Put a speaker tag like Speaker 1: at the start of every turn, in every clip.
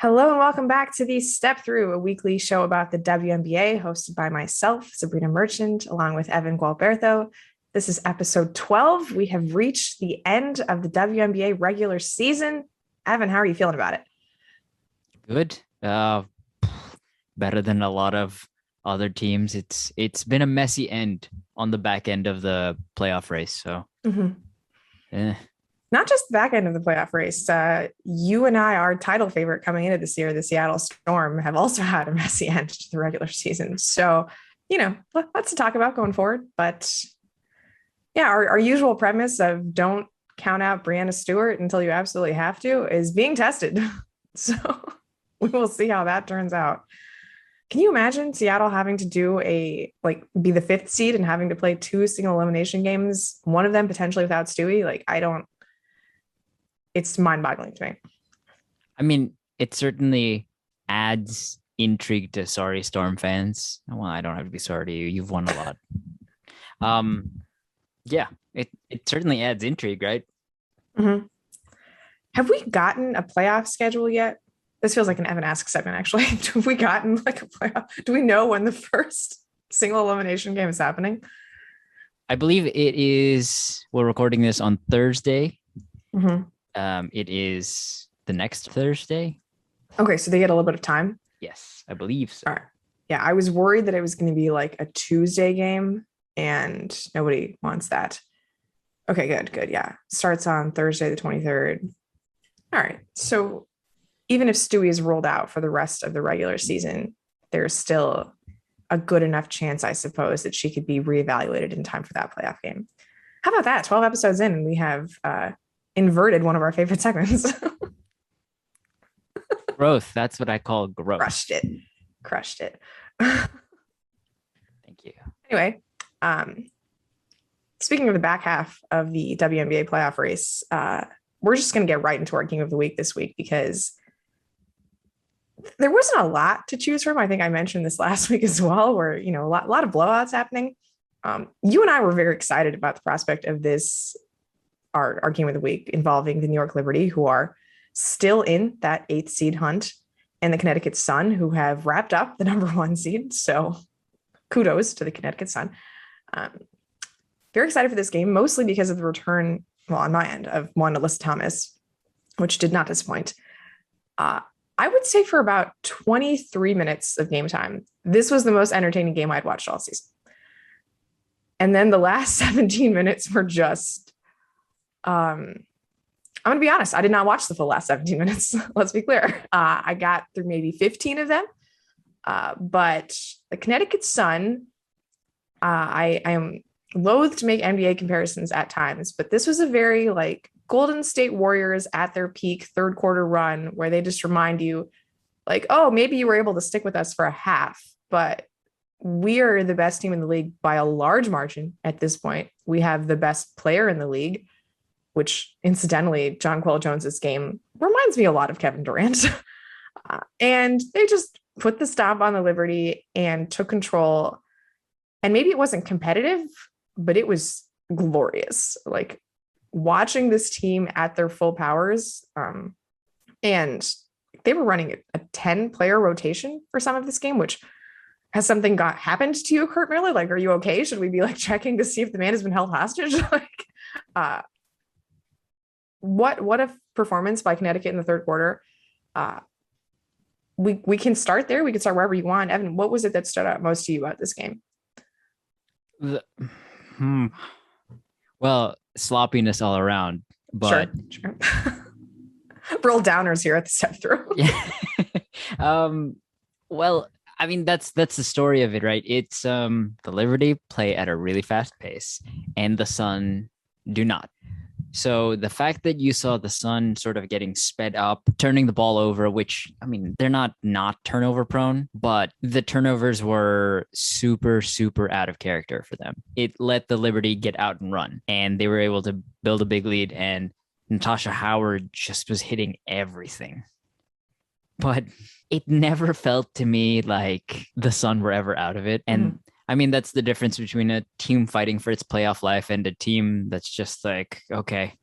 Speaker 1: Hello and welcome back to the Step Through, a weekly show about the WNBA hosted by myself, Sabrina Merchant, along with Evin Gualberto. This is episode 12. We have reached the end of the WNBA regular season. Evin, how are you feeling about it?
Speaker 2: Good. Better than a lot of other teams. It's been a messy end on the back end of the playoff race. So
Speaker 1: Not just the back end of the playoff race. You and I, our title favorite coming into this year, the Seattle Storm, have also had a messy end to the regular season. So, lots to talk about going forward. But yeah, our usual premise of don't count out Breanna Stewart until you absolutely have to is being tested. So we will see how that turns out. Can you imagine Seattle having to be the fifth seed and having to play two single elimination games, one of them potentially without Stewie? It's mind-boggling to me.
Speaker 2: I mean, it certainly adds intrigue to sorry Storm fans. Well, I don't have to be sorry to you. You've won a lot. Yeah, it certainly adds intrigue, right?
Speaker 1: Mm-hmm. Have we gotten a playoff schedule yet? This feels like an Evan Ask segment, actually. Have we gotten a playoff? Do we know when the first single elimination game is happening?
Speaker 2: I believe it is. We're recording this on Thursday.
Speaker 1: Mm-hmm.
Speaker 2: It is the next Thursday.
Speaker 1: Okay, so they get a little bit of time.
Speaker 2: Yes, I believe so.
Speaker 1: All right. Yeah, I was worried that it was going to be like a Tuesday game, and nobody wants that. Okay, good. Yeah, starts on Thursday the 23rd. All right. So even if Stewie is rolled out for the rest of the regular season, there's still a good enough chance, I suppose, that she could be reevaluated in time for that playoff game. How about that? 12 episodes in, and we have inverted one of our favorite segments.
Speaker 2: Growth. That's what I call growth.
Speaker 1: Crushed it.
Speaker 2: Thank you.
Speaker 1: Anyway, speaking of the back half of the WNBA playoff race, we're just going to get right into our game of the week this week because there wasn't a lot to choose from. I think I mentioned this last week as well, where, a lot of blowouts happening. You and I were very excited about the prospect of this, our game of the week involving the New York Liberty, who are still in that 8th seed hunt, and the Connecticut Sun, who have wrapped up the number 1 seed. So kudos to the Connecticut Sun. Very excited for this game, mostly because of the return, well, on my end, of one Alyssa Thomas, which did not disappoint. I would say for about 23 minutes of game time, this was the most entertaining game I'd watched all season. And then the last 17 minutes were just, I'm going to be honest, I did not watch the full last 17 minutes. Let's be clear. I got through maybe 15 of them. But the Connecticut Sun, I am loath to make NBA comparisons at times, but this was a very Golden State Warriors at their peak third quarter run where they just remind you oh, maybe you were able to stick with us for a half, but we are the best team in the league by a large margin at this point. We have the best player in the league, which incidentally, Jonquel Jones's game reminds me a lot of Kevin Durant. And they just put the stop on the Liberty and took control. And maybe it wasn't competitive, but it was glorious. Watching this team at their full powers. And they were running a 10-player rotation for some of this game, which has something happened to you, Kurt Miller? Are you okay? Should we be checking to see if the man has been held hostage? What a performance by Connecticut in the third quarter. We can start there. We can start wherever you want. Evin, what was it that stood out most to you about this game?
Speaker 2: Well, sloppiness all around, but
Speaker 1: sure. Real downers here at the Step Through.
Speaker 2: Yeah. Well, I mean, that's the story of it, right? It's the Liberty play at a really fast pace and the Sun do not. So the fact that you saw the Sun sort of getting sped up, turning the ball over, which, I mean, they're not turnover prone, but the turnovers were super, super out of character for them. It let the Liberty get out and run, and they were able to build a big lead, and Natasha Howard just was hitting everything. But it never felt to me like the Sun were ever out of it. And I mean, that's the difference between a team fighting for its playoff life and a team that's just okay.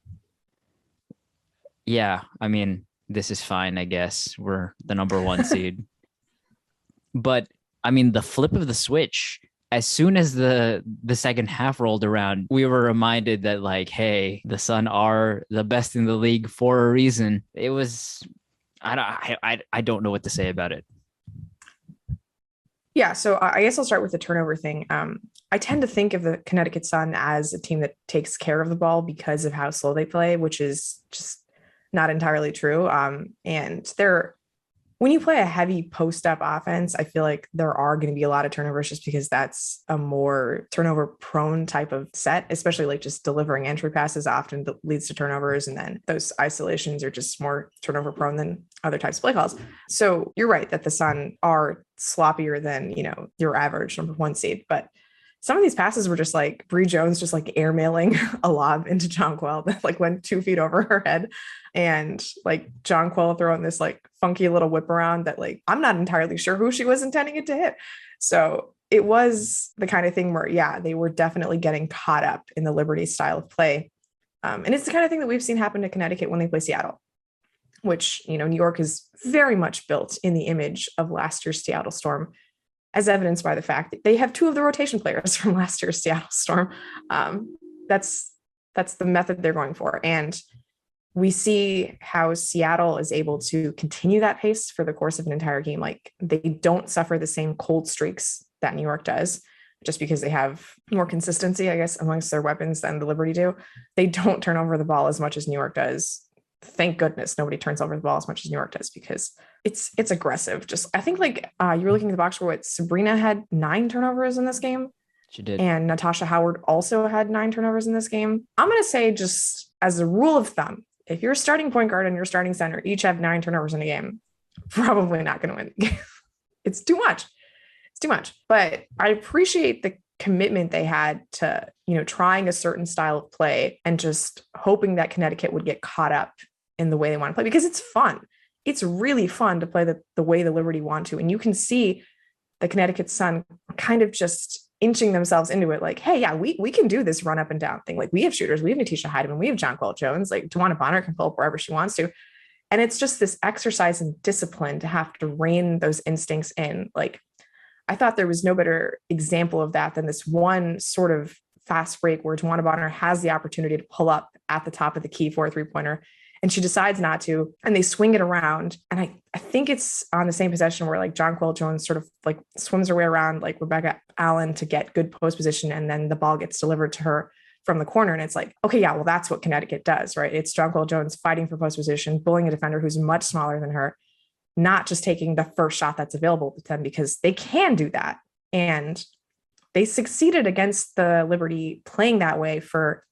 Speaker 2: Yeah, I mean, this is fine, I guess. We're the number one seed. But I mean, the flip of the switch, as soon as the second half rolled around, we were reminded that, like, hey, the Sun are the best in the league for a reason. It was, I don't know what to say about it.
Speaker 1: Yeah, so I guess I'll start with the turnover thing. I tend to think of the Connecticut Sun as a team that takes care of the ball because of how slow they play, which is just not entirely true. And when you play a heavy post-up offense, I feel like there are going to be a lot of turnovers just because that's a more turnover-prone type of set, especially like just delivering entry passes often leads to turnovers. And then those isolations are just more turnover-prone than other types of play calls. So you're right that the Sun are sloppier than, your average number one seed. But some of these passes were just like Bri Jones just like airmailing a lob into Jonquel that like went 2 feet over her head, and like Jonquel throwing this like funky little whip around that like I'm not entirely sure who she was intending it to hit. So it was the kind of thing where, yeah, they were definitely getting caught up in the Liberty style of play. And it's the kind of thing that we've seen happen to Connecticut when they play Seattle, which, New York is very much built in the image of last year's Seattle Storm, as evidenced by the fact that they have 2 of the rotation players from last year's Seattle Storm. That's the method they're going for. And we see how Seattle is able to continue that pace for the course of an entire game. Like they don't suffer the same cold streaks that New York does, just because they have more consistency, I guess, amongst their weapons than the Liberty do. They don't turn over the ball as much as New York does. Thank goodness nobody turns over the ball as much as New York does, because it's aggressive. Just I think like you were looking at the box score. Sabrina had 9 turnovers in this game.
Speaker 2: She did.
Speaker 1: And Natasha Howard also had 9 turnovers in this game. I'm going to say, just as a rule of thumb, if your starting point guard and your starting center each have 9 turnovers in a game, probably not going to win the game. It's too much. It's too much. But I appreciate the commitment they had to, trying a certain style of play and just hoping that Connecticut would get caught up in the way they want to play, because it's fun. It's really fun to play the way the Liberty want to. And you can see the Connecticut Sun kind of just inching themselves into it. Like, hey, yeah, we can do this run up and down thing. Like we have shooters, we have Natisha Hiedeman, we have Jonquel Jones, like DeWanna Bonner can pull up wherever she wants to. And it's just this exercise in discipline to have to rein those instincts in. Like, I thought there was no better example of that than this one sort of fast break where DeWanna Bonner has the opportunity to pull up at the top of the key for a 3-pointer, and she decides not to, and they swing it around. And I think it's on the same possession where like Jonquel Jones sort of like swims her way around like Becca Allen to get good post position, and then the ball gets delivered to her from the corner. And it's like, okay, yeah, well, that's what Connecticut does, right? It's Jonquel Jones fighting for post position, bullying a defender who's much smaller than her, not just taking the first shot that's available to them, because they can do that. And they succeeded against the Liberty playing that way for,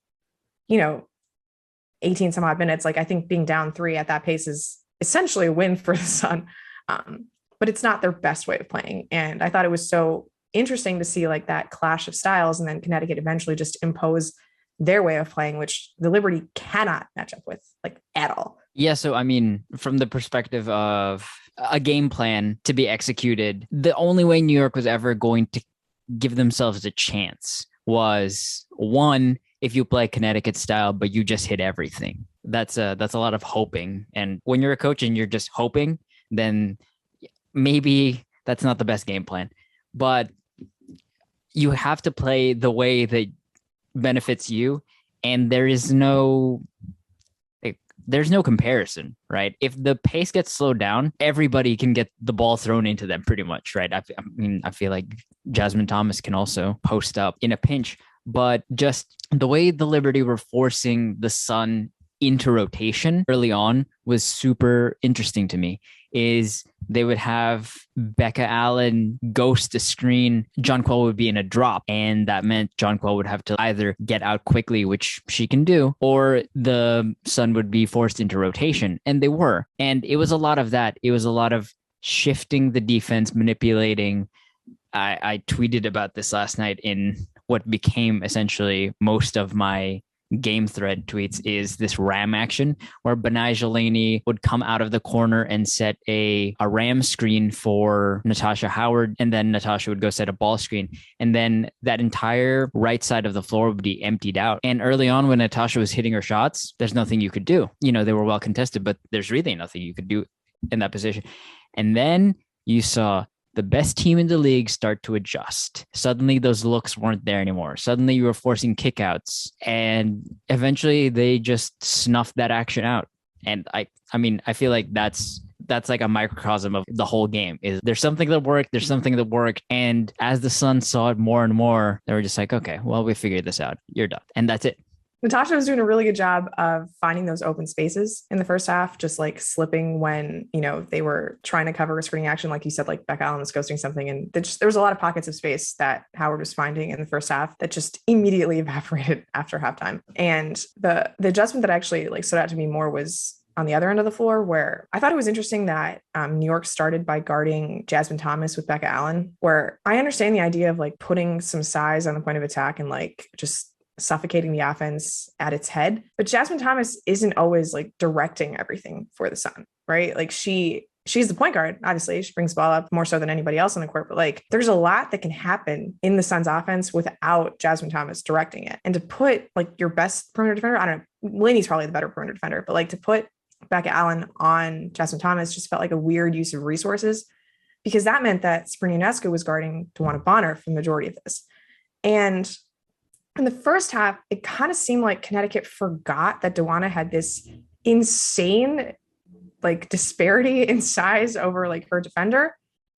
Speaker 1: 18 some odd minutes. Like I think being down 3 at that pace is essentially a win for the Sun. But it's not their best way of playing. And I thought it was so interesting to see like that clash of styles, and then Connecticut eventually just impose their way of playing, which the Liberty cannot match up with like at all.
Speaker 2: Yeah. So, I mean, from the perspective of a game plan to be executed, the only way New York was ever going to give themselves a chance was, one, if you play Connecticut style, but you just hit everything. That's a lot of hoping. And when you're a coach and you're just hoping, then maybe that's not the best game plan. But you have to play the way that benefits you. And there's no comparison, right? If the pace gets slowed down, everybody can get the ball thrown into them pretty much, right? I feel like Jasmine Thomas can also post up in a pinch. But just the way the Liberty were forcing the Sun into rotation early on was super interesting to me. Is they would have Becca Allen ghost a screen, Jonquel would be in a drop, and that meant Jonquel would have to either get out quickly, which she can do, or the Sun would be forced into rotation, and they were. And it was a lot of that. It was a lot of shifting the defense, manipulating. I tweeted about this last night in what became essentially most of my game thread tweets is this ram action where Betnijah Laney would come out of the corner and set a ram screen for Natasha Howard, and then Natasha would go set a ball screen, and then that entire right side of the floor would be emptied out. And early on when Natasha was hitting her shots, there's nothing you could do. You know, they were well contested, but there's really nothing you could do in that position. And then you saw the best team in the league start to adjust. Suddenly those looks weren't there anymore. Suddenly you were forcing kickouts, and eventually they just snuffed that action out. And I mean, I feel like that's like a microcosm of the whole game. Is there's something that worked, and as the Suns saw it more and more, they were just like, okay, well, we figured this out. You're done. And that's it.
Speaker 1: Natasha was doing a really good job of finding those open spaces in the first half, just like slipping when, you know, they were trying to cover a screening action. Like you said, like Becca Allen was ghosting something. And there was a lot of pockets of space that Howard was finding in the first half that just immediately evaporated after halftime. And the adjustment that actually like stood out to me more was on the other end of the floor, where I thought it was interesting that New York started by guarding Jasmine Thomas with Becca Allen, where I understand the idea of like putting some size on the point of attack and like just suffocating the offense at its head. But Jasmine Thomas isn't always like directing everything for the Sun, right? Like she's the point guard. Obviously, she brings the ball up more so than anybody else on the court. But like, there's a lot that can happen in the Suns offense without Jasmine Thomas directing it. And to put like your best perimeter defender, I don't know, Laney's probably the better perimeter defender, but like to put Becca Allen on Jasmine Thomas just felt like a weird use of resources, because that meant that Sabrina Ionescu was guarding DeWanna Bonner for the majority of this. And in the first half, it kind of seemed like Connecticut forgot that DeWanna had this insane like disparity in size over like her defender.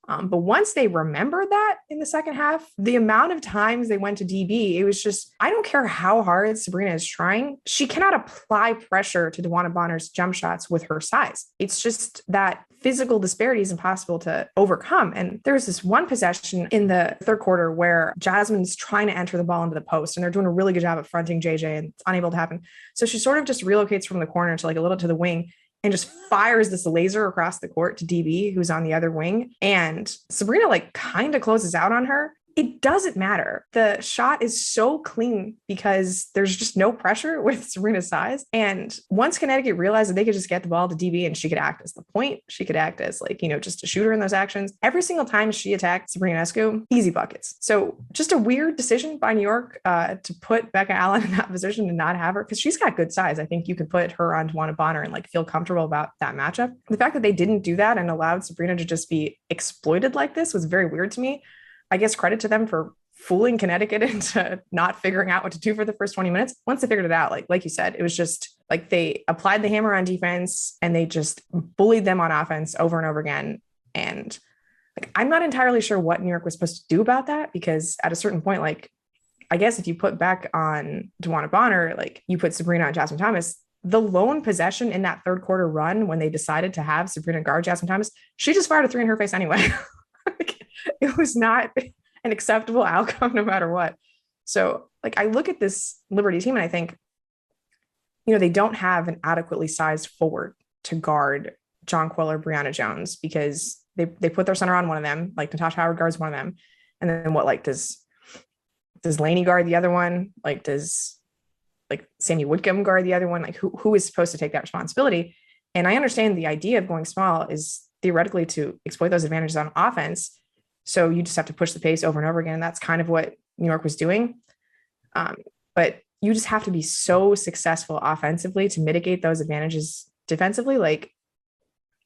Speaker 1: But once they remembered that in the second half, the amount of times they went to DB, it was just, I don't care how hard Sabrina is trying, she cannot apply pressure to DeWanna Bonner's jump shots with her size. It's just that physical disparity is impossible to overcome. And there was this one possession in the third quarter where Jasmine's trying to enter the ball into the post, and they're doing a really good job of fronting JJ, and it's unable to happen. So she sort of just relocates from the corner to like a little to the wing and just fires this laser across the court to DB, who's on the other wing. And Sabrina like kind of closes out on her. It doesn't matter. The shot is so clean because there's just no pressure with Sabrina's size. And once Connecticut realized that they could just get the ball to DB and she could act as the point, she could act as like, you know, just a shooter in those actions. Every single time she attacked Sabrina Ionescu, easy buckets. So just a weird decision by New York to put Becca Allen in that position and not have her, because she's got good size. I think you could put her on DeWanna Bonner and like feel comfortable about that matchup. The fact that they didn't do that and allowed Sabrina to just be exploited like this was very weird to me. I guess credit to them for fooling Connecticut into not figuring out what to do for the first 20 minutes. Once they figured it out, like you said, it was just like they applied the hammer on defense and they just bullied them on offense over and over again. And like, I'm not entirely sure what New York was supposed to do about that, because at a certain point, like, I guess if you put back on DeWanna Bonner, like you put Sabrina on Jasmine Thomas, the lone possession in that third quarter run when they decided to have Sabrina guard Jasmine Thomas, she just fired a three in her face anyway. It was not an acceptable outcome no matter what. So like I look at this Liberty team and I think, you know, they don't have an adequately sized forward to guard Jonquel or Bri Jones, because they put their center on one of them, like Natasha Howard guards one of them. And then what, like does Laney guard the other one? Like does like Sammy Woodcomb guard the other one? Like who is supposed to take that responsibility? And I understand the idea of going small is theoretically to exploit those advantages on offense. So you just have to push the pace over and over again. And that's kind of what New York was doing. But you just have to be so successful offensively to mitigate those advantages defensively. Like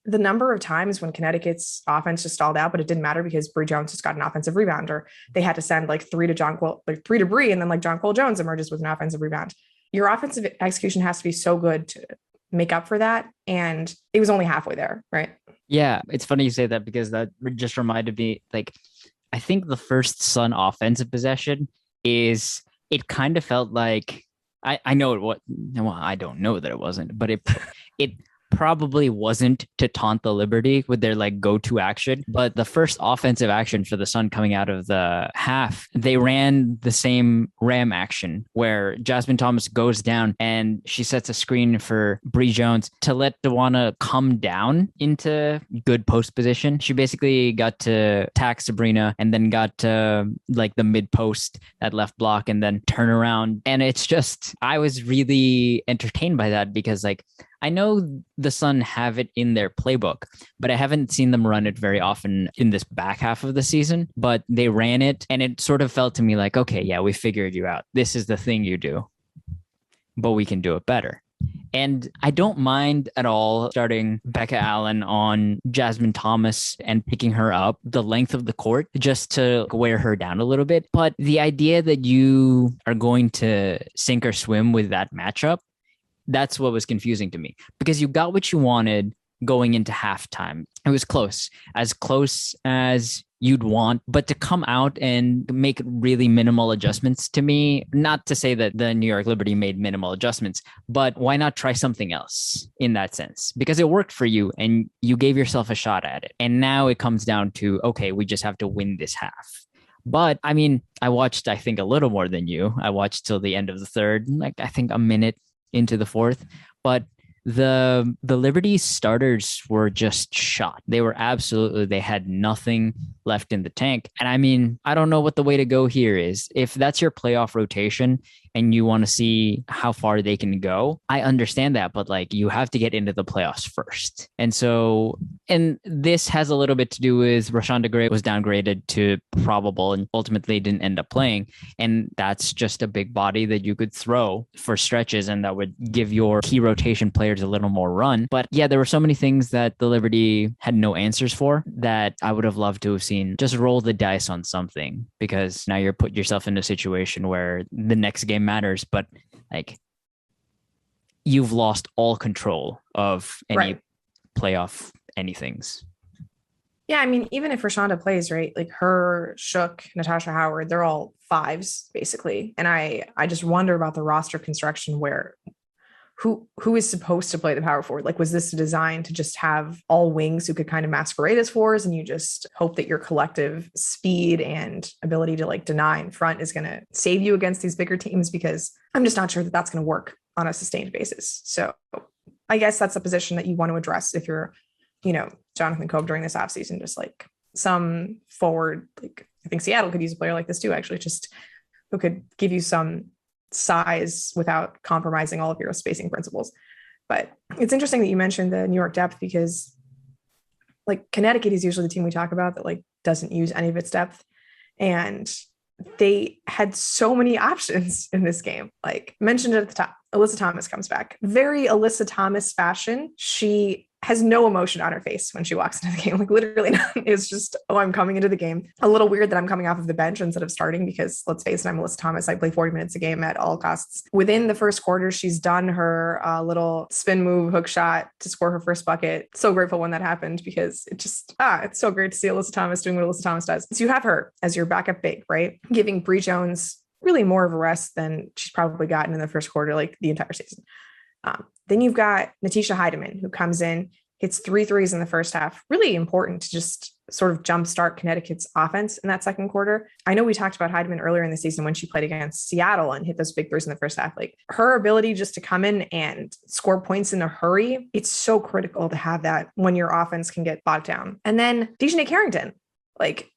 Speaker 1: the number of times when Connecticut's offense just stalled out, but it didn't matter because Bri Jones just got an offensive rebound, or they had to send like three to Bri, and then like Jonquel Jones emerges with an offensive rebound. Your offensive execution has to be so good to make up for that. And it was only halfway there, right?
Speaker 2: Yeah, it's funny you say that, because that just reminded me, like, I think the first Sun offensive possession is, it kind of felt like, I know it was, well, I don't know that it wasn't, but it probably wasn't to taunt the Liberty with their like go-to action, but the first offensive action for the Sun coming out of the half, they ran the same ram action where Jasmine Thomas goes down and she sets a screen for Bri Jones to let DeWanna come down into good post position. She basically got to attack Sabrina and then got to like the mid post that left block and then turn around. And it's just, I was really entertained by that because like, I know the Sun have it in their playbook, but I haven't seen them run it very often in this back half of the season. But they ran it and it sort of felt to me like, okay, yeah, we figured you out. This is the thing you do, but we can do it better. And I don't mind at all starting Becca Allen on Jasmine Thomas and picking her up the length of the court just to wear her down a little bit. But the idea that you are going to sink or swim with that matchup, that's what was confusing to me because you got what you wanted going into halftime. It was close as you'd want, but to come out and make really minimal adjustments to me, not to say that the New York Liberty made minimal adjustments, but why not try something else in that sense? Because it worked for you and you gave yourself a shot at it. And now it comes down to, okay, we just have to win this half. But I mean, I watched, I think a little more than you. I watched till the end of the third, like I think a minute into the fourth, but the Liberty starters were just shot. They had nothing left in the tank. And I mean, I don't know what the way to go here is. If that's your playoff rotation and you want to see how far they can go, I understand that, but like you have to get into the playoffs first. And so, and this has a little bit to do with Rashawn DeGray was downgraded to probable and ultimately didn't end up playing. And that's just a big body that you could throw for stretches and that would give your key rotation players a little more run. But yeah, there were so many things that the Liberty had no answers for that I would have loved to have seen just roll the dice on something, because now you're put yourself in a situation where the next game matters, but like you've lost all control of any playoff anythings.
Speaker 1: Yeah, I mean, even if Rashonda plays, right, like her, Shook, Natasha Howard, they're all fives basically. And I just wonder about the roster construction where who is supposed to play the power forward? Like, was this designed to just have all wings who could kind of masquerade as fours, and you just hope that your collective speed and ability to like deny in front is going to save you against these bigger teams? Because I'm just not sure that that's going to work on a sustained basis. So I guess that's a position that you want to address if you're, you know, Jonathan Cope during this offseason, just like some forward, like I think Seattle could use a player like this too, actually, just who could give you some size without compromising all of your spacing principles. But it's interesting that you mentioned the New York depth, because like Connecticut is usually the team we talk about that like doesn't use any of its depth. And they had so many options in this game. Like mentioned at the top, Alyssa Thomas comes back. Very Alyssa Thomas fashion. She has no emotion on her face when she walks into the game, like literally none. It's just, oh, I'm coming into the game. A little weird that I'm coming off of the bench instead of starting, because let's face it, I'm Alyssa Thomas. I play 40 minutes a game at all costs. Within the first quarter, she's done her little spin move hook shot to score her first bucket. So grateful when that happened, because it just, it's so great to see Alyssa Thomas doing what Alyssa Thomas does. So you have her as your backup big, right? Giving Bri Jones really more of a rest than she's probably gotten in the first quarter, like the entire season. Then you've got Natisha Hiedeman, who comes in, hits 3 threes in the first half. Really important to just sort of jumpstart Connecticut's offense in that second quarter. I know we talked about Hiedeman earlier in the season when she played against Seattle and hit those big threes in the first half. Like her ability just to come in and score points in a hurry, it's so critical to have that when your offense can get bogged down. And then Dijonai Carrington, like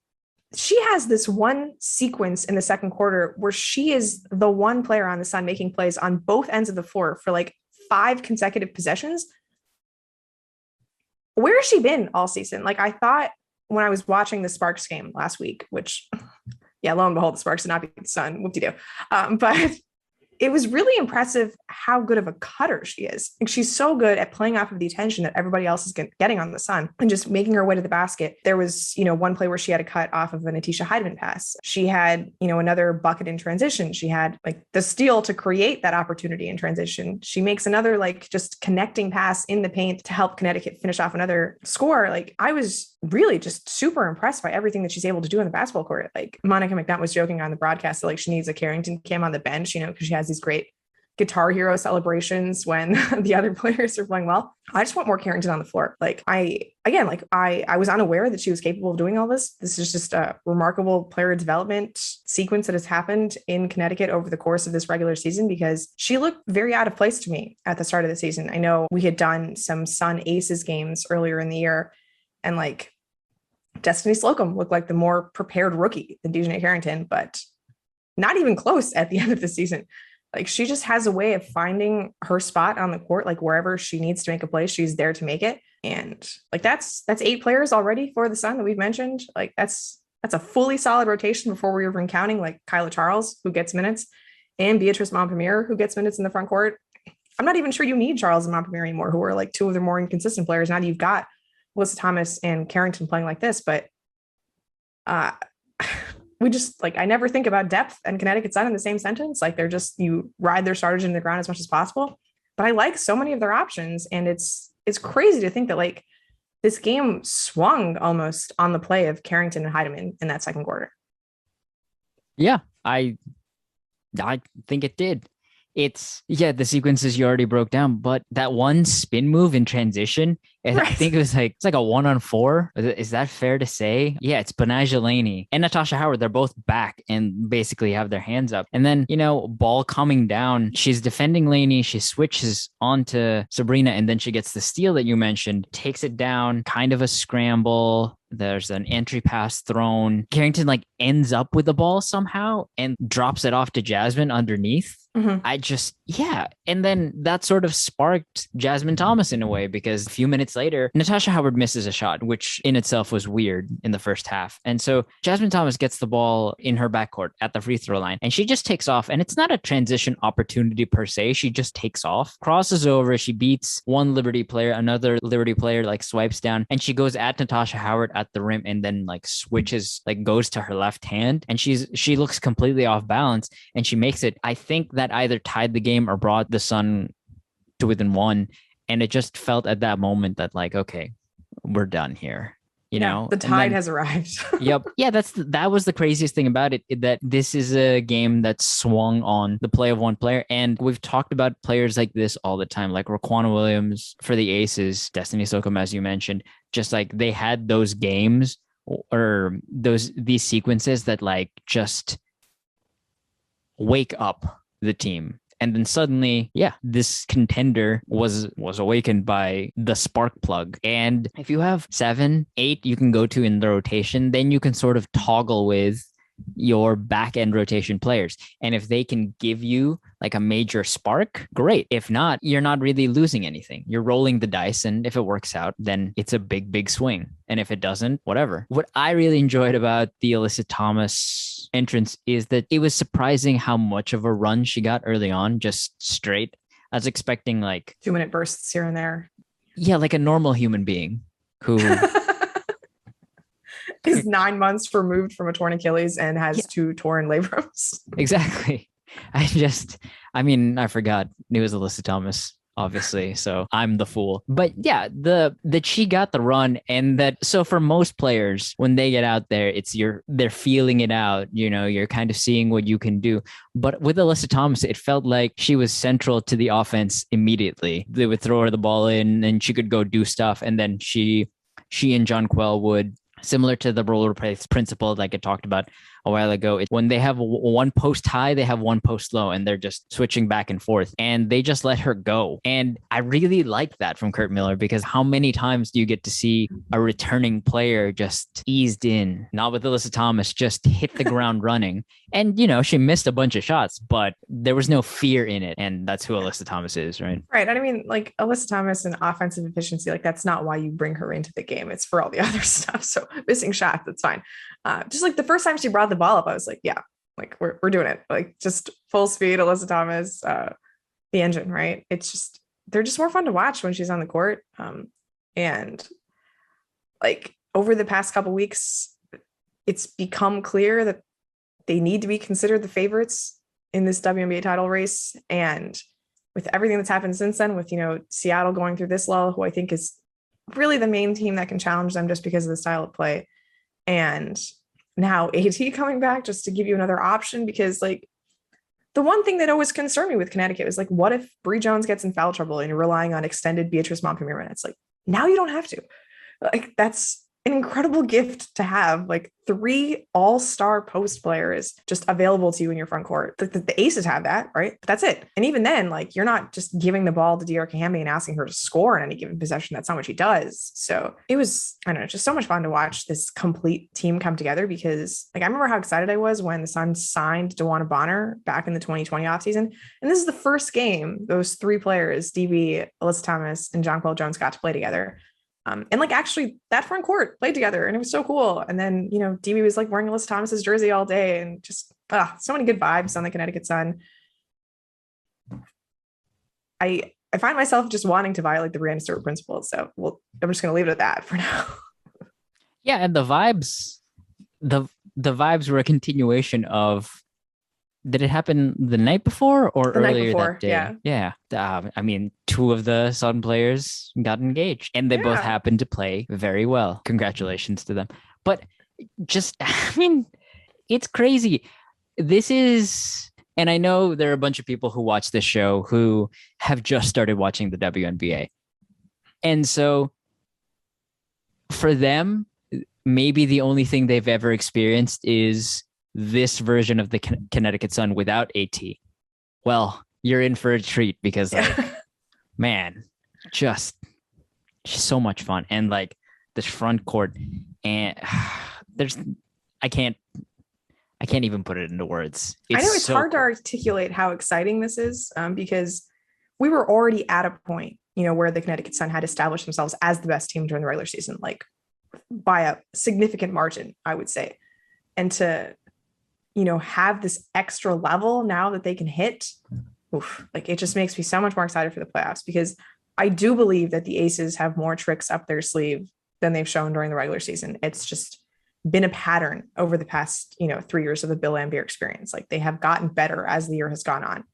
Speaker 1: she has this one sequence in the second quarter where she is the one player on the Sun making plays on both ends of the floor for like 5 consecutive possessions. Where has she been all season? Like I thought when I was watching the Sparks game last week, which yeah, lo and behold, the Sparks did not beat the Sun, whoop-de-doo. But it was really impressive how good of a cutter she is. Like she's so good at playing off of the attention that everybody else is getting on the Sun and just making her way to the basket. There was, you know, one play where she had a cut off of a Natisha Hiedeman pass. She had, you know, another bucket in transition. She had like the steal to create that opportunity in transition. She makes another like just connecting pass in the paint to help Connecticut finish off another score. Like I was really just super impressed by everything that she's able to do in the basketball court. Like Monica McDonald was joking on the broadcast that like she needs a Carrington cam on the bench, you know, because she has these great Guitar Hero celebrations when the other players are playing well. I just want more Carrington on the floor. Like I was unaware that she was capable of doing all this. This is just a remarkable player development sequence that has happened in Connecticut over the course of this regular season, because she looked very out of place to me at the start of the season. I know we had done some Sun Aces games earlier in the year, and like Destiny Slocum looked like the more prepared rookie than Dijonai Carrington, but not even close at the end of the season. Like she just has a way of finding her spot on the court, like wherever she needs to make a play, she's there to make it. And like that's 8 players already for the Sun that we've mentioned. Like that's a fully solid rotation before we're even counting like Kyla Charles, who gets minutes, and Beatrice Montpamir, who gets minutes in the front court. I'm not even sure you need Charles and Montpamir anymore, who are like 2 of the more inconsistent players. Now that you've got Alyssa Thomas and Carrington playing like this, but we just like, I never think about depth and Connecticut Sun in the same sentence. Like they're just, you ride their starters into the ground as much as possible. But I like so many of their options, and it's crazy to think that like this game swung almost on the play of Carrington and Hiedeman in that second quarter.
Speaker 2: Yeah, I think it did. It's the sequences you already broke down, but that one spin move in transition, and right. I think it's like a 1-on-4. Is that fair to say? Yeah, it's Betnijah Laney and Natasha Howard. They're both back and basically have their hands up. And then, ball coming down. She's defending Laney. She switches onto Sabrina, and then she gets the steal that you mentioned, takes it down, kind of a scramble. There's an entry pass thrown. Carrington like ends up with the ball somehow and drops it off to Jasmine underneath. Mm-hmm. And then that sort of sparked Jasmine Thomas in a way, because a few minutes later, Natasha Howard misses a shot, which in itself was weird in the first half. And so Jasmine Thomas gets the ball in her backcourt at the free throw line, and she just takes off. And it's not a transition opportunity per se. She just takes off, crosses over. She beats one Liberty player, another Liberty player like swipes down, and she goes at Natasha Howard at the rim and then like switches, like goes to her left hand. And she looks completely off balance, and she makes it. I think that either tied the game or brought the Sun to within 1. And it just felt at that moment that like, okay, we're done here. You know,
Speaker 1: the tide has arrived.
Speaker 2: Yep. Yeah, that was the craziest thing about it, that this is a game that swung on the play of one player. And we've talked about players like this all the time, like Raquana Williams for the Aces, Destiny Slocum, as you mentioned, just like they had those games or these sequences that like just wake up the team. And then suddenly, this contender was awakened by the spark plug. And if you have 7, 8 you can go to in the rotation, then you can sort of toggle with your back end rotation players. And if they can give you like a major spark, great. If not, you're not really losing anything. You're rolling the dice. And if it works out, then it's a big, big swing. And if it doesn't, whatever. What I really enjoyed about the Alyssa Thomas entrance is that it was surprising how much of a run she got early on, just straight. I was expecting like
Speaker 1: 2-minute bursts here and there.
Speaker 2: Yeah, like a normal human being who
Speaker 1: is 9 months removed from a torn Achilles and has 2 torn labrums.
Speaker 2: Exactly. I forgot it was Alyssa Thomas, obviously. So I'm the fool. But yeah, that she got the run, and that so for most players, when they get out there, they're feeling it out. You're kind of seeing what you can do. But with Alyssa Thomas, it felt like she was central to the offense immediately. They would throw her the ball in and she could go do stuff. And then she and Jonquel would, similar to the roller place principle like I talked about a while ago, when they have one post high, they have one post low, and they're just switching back and forth, and they just let her go. And I really like that from Curt Miller, because how many times do you get to see a returning player just eased in, not with Alyssa Thomas, just hit the ground running? And, she missed a bunch of shots, but there was no fear in it. And that's who Alyssa Thomas is, right?
Speaker 1: Right. And I mean, like Alyssa Thomas and offensive efficiency, like that's not why you bring her into the game. It's for all the other stuff. So missing shots, that's fine. Just like the first time she brought the ball up, I was like, yeah, like we're doing it. Like just full speed, Alyssa Thomas, the engine, right? They're just more fun to watch when she's on the court. And like over the past couple weeks, it's become clear that they need to be considered the favorites in this WNBA title race. And with everything that's happened since then, with, Seattle going through this lull, who I think is really the main team that can challenge them just because of the style of play. And now AT coming back just to give you another option, because like the one thing that always concerned me with Connecticut was like, what if Bri Jones gets in foul trouble and you're relying on extended Beatrice Montpelier minutes? Like, now you don't have to. Like, that's an incredible gift to have, like 3 all-star post players just available to you in your front court. The Aces have that, right? But that's it. And even then, like, you're not just giving the ball to De'Arca Hamby and asking her to score in any given possession. That's not what she does. So it was, I don't know, just so much fun to watch this complete team come together, because like I remember how excited I was when the Suns signed DeWanna Bonner back in the 2020 offseason. And this is the first game those 3 players, DB, Alyssa Thomas, and Jonquel Jones, got to play together. And like actually that front court played together, and it was so cool. And then, you know, DB was like wearing Alyssa Thomas's jersey all day, and just so many good vibes on the Connecticut Sun. I find myself just wanting to violate the Brianna Stewart principle. So I'm just going to leave it at that for now.
Speaker 2: Yeah. And the vibes were a continuation of, did it happen the night before or
Speaker 1: the
Speaker 2: earlier
Speaker 1: night before,
Speaker 2: that day? Yeah. I mean, 2 of the Sun players got engaged, and they both happened to play very well. Congratulations to them. But just, I mean, it's crazy. This is, and I know there are a bunch of people who watch this show who have just started watching the WNBA. And so for them, maybe the only thing they've ever experienced is this version of the Connecticut Sun without AT. Well, you're in for a treat, because like, man, just so much fun. And like this front court, and I can't even put it into words.
Speaker 1: I know it's so hard to articulate how exciting this is, because we were already at a point, you know, where the Connecticut Sun had established themselves as the best team during the regular season, like by a significant margin, I would say. And to, you know, have this extra level now that they can hit, like it just makes me so much more excited for the playoffs, because I do believe that the Aces have more tricks up their sleeve than they've shown during the regular season. It's just been a pattern over the past, you know, 3 years of the Bill Laimbeer experience. Like they have gotten better as the year has gone on.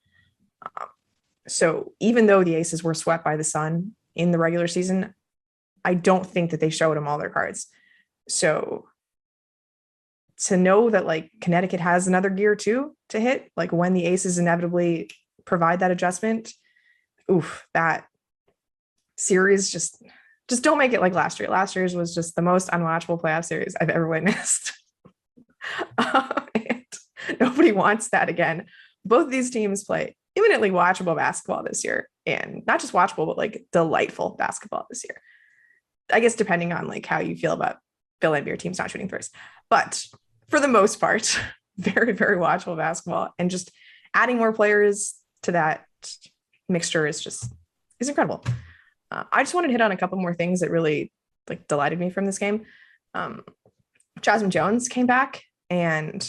Speaker 1: So even though the Aces were swept by the Sun in the regular season, I don't think that they showed them all their cards. So to know that like Connecticut has another gear too to hit, like when the Aces inevitably provide that adjustment, that series just don't make it like last year. Last year's was just the most unwatchable playoff series I've ever witnessed. And nobody wants that again. Both these teams play imminently watchable basketball this year, and not just watchable, but like delightful basketball this year. I guess depending on like how you feel about Bill Laimbeer teams not shooting threes, but for the most part, very, very watchable basketball, and just adding more players to that mixture is incredible. I just wanted to hit on a couple more things that really like delighted me from this game. Jasmine Jones came back, and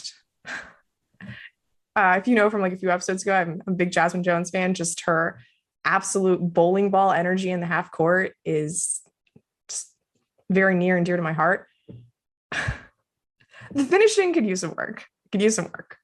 Speaker 1: if you know from like a few episodes ago, I'm a big Jasmine Jones fan. Just her absolute bowling ball energy in the half court is just very near and dear to my heart. The finishing could use some work,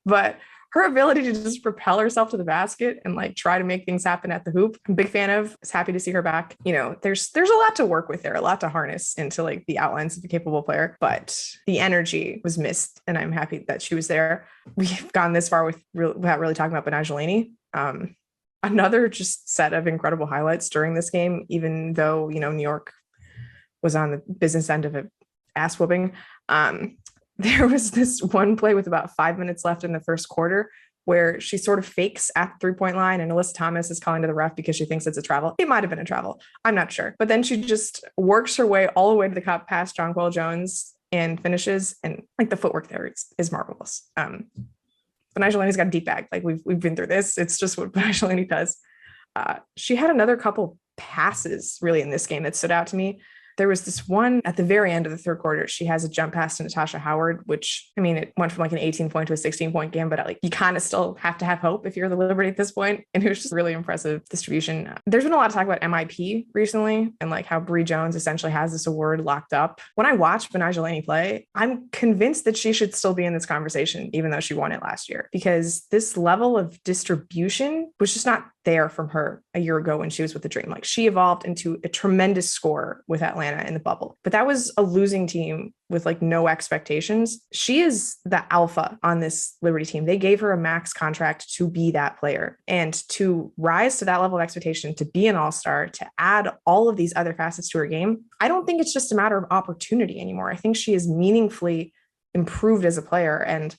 Speaker 1: but her ability to just propel herself to the basket and like try to make things happen at the hoop, I'm a big fan of. It's happy to see her back. You know, there's a lot to work with there, a lot to harness into like the outlines of a capable player, but the energy was missed, and I'm happy that she was there. We've gone this far without really talking about Betnijah Laney. Another just set of incredible highlights during this game, even though, you know, New York was on the business end of an ass whooping. There was this one play with about 5 minutes left in the first quarter where she sort of fakes at the 3-point line, and Alyssa Thomas is calling to the ref because she thinks it's a travel. It might have been a travel. I'm not sure. But then she just works her way all the way to the cup past Jonquel Jones and finishes. And like the footwork there is marvelous. Betnijah Laney's got a deep bag. Like we've been through this. It's just what Betnijah Laney does. She had another couple passes really in this game that stood out to me. There was this one at the very end of the third quarter. She has a jump pass to Natasha Howard, which, I mean, it went from like an 18-point to a 16-point game, but like you kind of still have to have hope if you're the Liberty at this point. And it was just really impressive distribution. There's been a lot of talk about MIP recently and like how Bri Jones essentially has this award locked up. When I watch Betnijah Laney play, I'm convinced that she should still be in this conversation, even though she won it last year, because this level of distribution was just not there from her a year ago when she was with the Dream. Like she evolved into a tremendous scorer with Atlanta in the bubble, but that was a losing team with like no expectations. She is the alpha on this Liberty team. They gave her a max contract to be that player, and to rise to that level of expectation, to be an all-star, to add all of these other facets to her game. I don't think it's just a matter of opportunity anymore. I think she is meaningfully improved as a player, and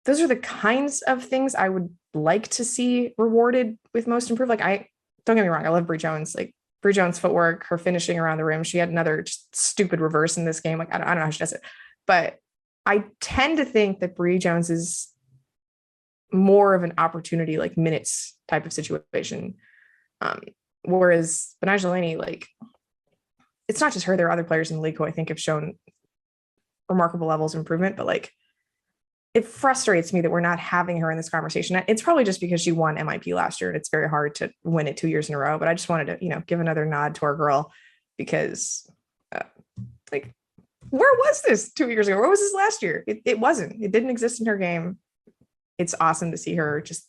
Speaker 1: those are the kinds of things I would like to see rewarded with most improved. Like, I don't get me wrong, I love Bri Jones. Like Bri Jones' footwork, her finishing around the rim. She had another just stupid reverse in this game. Like I don't know how she does it, but I tend to think that Bri Jones is more of an opportunity, like minutes type of situation. Whereas Betnijah Laney, like, it's not just her. There are other players in the league who I think have shown remarkable levels of improvement, but like, it frustrates me that we're not having her in this conversation. It's probably just because she won MIP last year and it's very hard to win it 2 years in a row. But I just wanted to, give another nod to our girl, because like, where was this 2 years ago? Where was this last year? It wasn't. It didn't exist in her game. It's awesome to see her just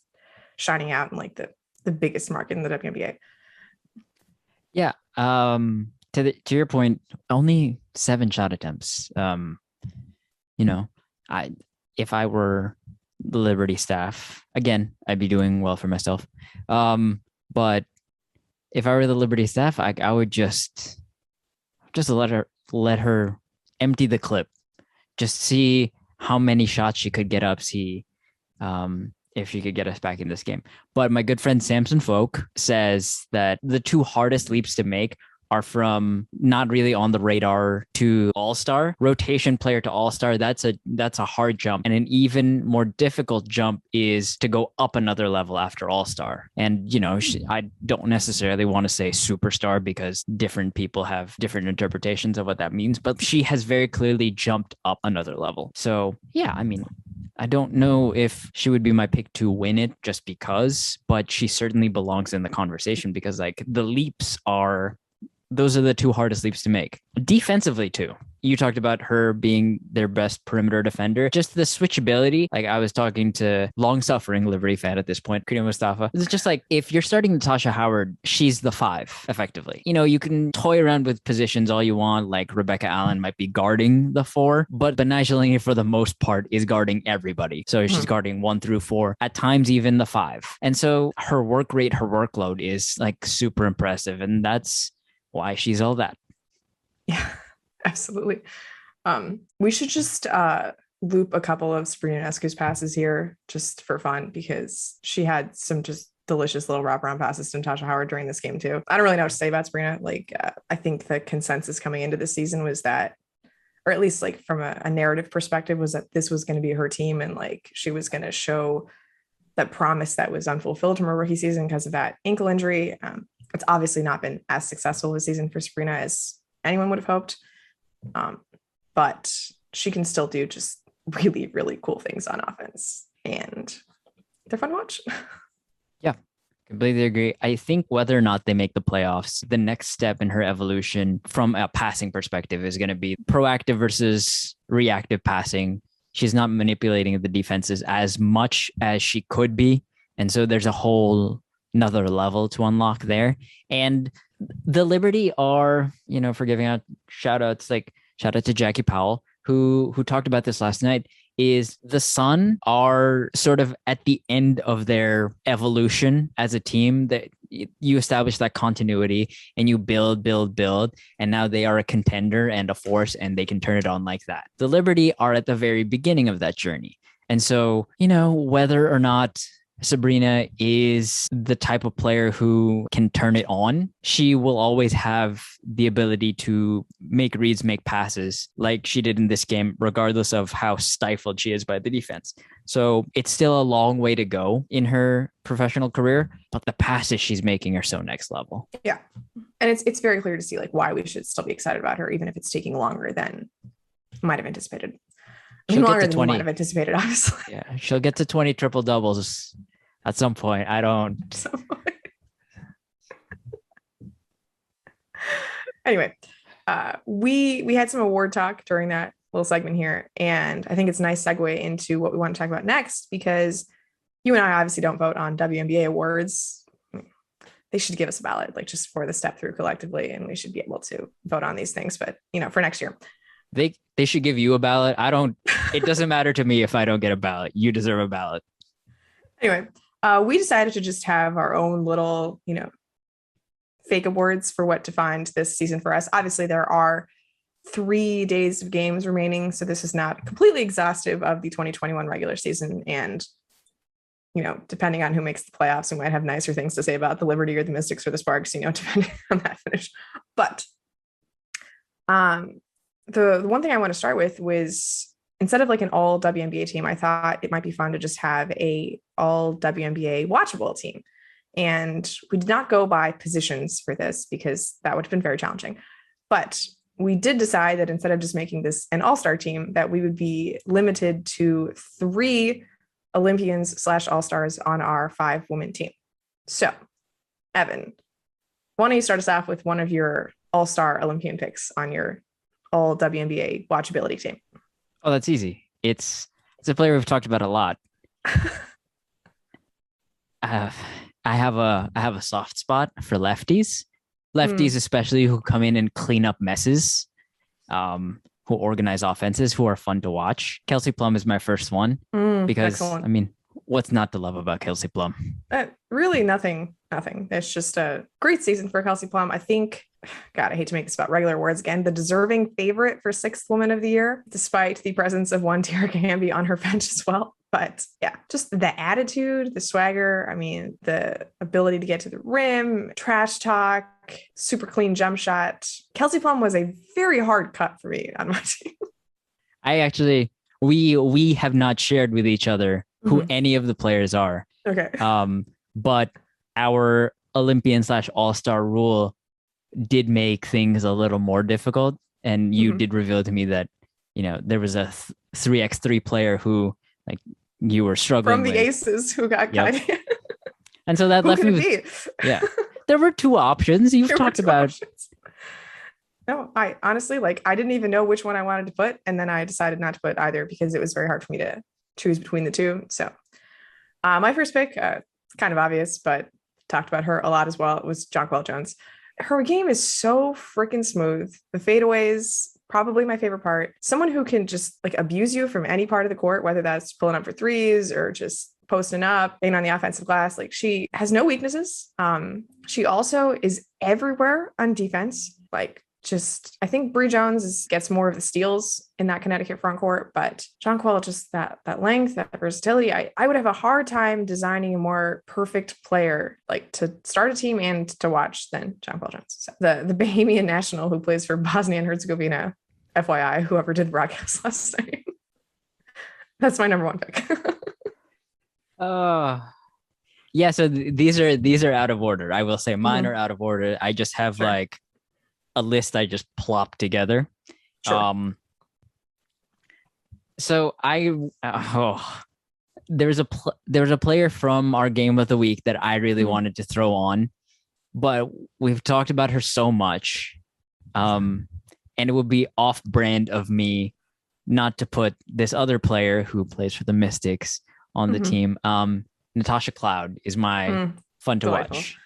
Speaker 1: shining out in like the biggest market in the WNBA.
Speaker 2: Yeah. To your point, only 7 shot attempts. If I were the Liberty staff, again, I'd be doing well for myself. But if I were the Liberty staff, I would just let her empty the clip, just see how many shots she could get up, see if she could get us back in this game. But my good friend Samson Folk says that the 2 hardest leaps to make are from not really on the radar to all-star. Rotation player to all-star, that's a hard jump. And an even more difficult jump is to go up another level after all-star. And, I don't necessarily want to say superstar, because different people have different interpretations of what that means, but she has very clearly jumped up another level. So yeah, I don't know if she would be my pick to win it just because, but she certainly belongs in the conversation, because like those are the 2 hardest leaps to make. Defensively, too. You talked about her being their best perimeter defender. Just the switchability. Like, I was talking to long-suffering Liberty fan at this point, Crina Mustafa. It's just like, if you're starting Natasha Howard, she's the 5, effectively. You can toy around with positions all you want, like Becca Allen might be guarding the 4, but Betnijah Laney, for the most part, is guarding everybody. So she's guarding 1 through 4, at times even the 5. And so her work rate, her workload is like super impressive. And that's why she's all that.
Speaker 1: Yeah, absolutely. We should just loop a couple of Sabrina Ionescu's passes here just for fun, because she had some just delicious little wraparound passes to Natasha Howard during this game too. I don't really know what to say about Sabrina. Like, I think the consensus coming into this season was that, or at least like from a narrative perspective, was that this was going to be her team, and like she was going to show that promise that was unfulfilled from her rookie season because of that ankle injury. It's obviously not been as successful this season for Sabrina as anyone would have hoped. But she can still do just really, really cool things on offense, and they're fun to watch.
Speaker 2: Yeah, completely agree. I think whether or not they make the playoffs, the next step in her evolution from a passing perspective is going to be proactive versus reactive passing. She's not manipulating the defenses as much as she could be. And so there's a whole another level to unlock there. And the Liberty are, for giving out shout out to Jackie Powell, who talked about this last night, is the Sun are sort of at the end of their evolution as a team. That you establish that continuity and you build, and now they are a contender and a force, and they can turn it on like that. The Liberty are at the very beginning of that journey. And so, whether or not Sabrina is the type of player who can turn it on, she will always have the ability to make reads, make passes like she did in this game, regardless of how stifled she is by the defense. So it's still a long way to go in her professional career, but the passes she's making are so next level.
Speaker 1: Yeah. And it's very clear to see like why we should still be excited about her, even if it's taking longer than might have anticipated. Longer than we might have anticipated, obviously.
Speaker 2: Yeah, she'll get to 20 triple doubles at some point.
Speaker 1: Anyway, we had some award talk during that little segment here, and I think it's a nice segue into what we want to talk about next, because you and I obviously don't vote on WNBA awards. they should give us a ballot, like just for the step through collectively, and we should be able to vote on these things. But for next year,
Speaker 2: They should give you a ballot. It doesn't matter to me if I don't get a ballot. You deserve a ballot.
Speaker 1: Anyway, we decided to just have our own little, fake awards for what defined this season for us. Obviously, there are 3 days of games remaining, so this is not completely exhaustive of the 2021 regular season. And, depending on who makes the playoffs, we might have nicer things to say about the Liberty or the Mystics or the Sparks, depending on that finish. But the one thing I want to start with was, instead of like an all WNBA team, I thought it might be fun to just have a all WNBA watchable team. And we did not go by positions for this because that would have been very challenging. But we did decide that instead of just making this an all-star team, that we would be limited to 3 Olympians / all-stars on our 5-woman team. So, Evin, why don't you start us off with one of your all-star Olympian picks on your all WNBA watchability team?
Speaker 2: Oh, that's easy. It's a player we've talked about a lot. I have a soft spot for lefties, especially who come in and clean up messes, who organize offenses, who are fun to watch. Kelsey Plum is my first one because excellent. I mean, what's not to love about Kelsey Plum?
Speaker 1: Really nothing. It's just a great season for Kelsey Plum. I think, God, I hate to make this about regular awards again, the deserving favorite for 6th Woman of the Year, despite the presence of one Tierra Gamby on her bench as well. But yeah, just the attitude, the swagger, I mean, the ability to get to the rim, trash talk, super clean jump shot. Kelsey Plum was a very hard cut for me on my team.
Speaker 2: We have not shared with each other who any of the players are.
Speaker 1: Okay.
Speaker 2: But our Olympian / all-star rule did make things a little more difficult. And you did reveal to me that, there was a 3x3 player who like you were struggling
Speaker 1: from the
Speaker 2: with.
Speaker 1: Aces who got cut.
Speaker 2: And so that left me with, there were 2 options you've talked about.
Speaker 1: No, I honestly, I didn't even know which one I wanted to put. And then I decided not to put either because it was very hard for me to choose between the 2. So my first pick, kind of obvious, but talked about her a lot as well. It was Jonquel Jones. Her game is so freaking smooth. The fadeaways, probably my favorite part. Someone who can just abuse you from any part of the court, whether that's pulling up for threes or just posting up, being on the offensive glass. She has no weaknesses. She also is everywhere on defense. I think Bri Jones gets more of the steals in that Connecticut front court, but Jonquel, just that length, that versatility. I would have a hard time designing a more perfect player to start a team and to watch than Jonquel Jones. So the Bahamian national who plays for Bosnia and Herzegovina, FYI, whoever did broadcast last night. That's my number 1 pick.
Speaker 2: Yeah. So these are out of order. I will say mine are out of order. I just have
Speaker 1: Sure.
Speaker 2: A list I just plopped together.
Speaker 1: Sure.
Speaker 2: So there's a player from our game of the week that I really wanted to throw on, but we've talked about her so much, and it would be off brand of me not to put this other player who plays for the Mystics on the team. Natasha Cloud is my fun to
Speaker 1: Delightful.
Speaker 2: watch.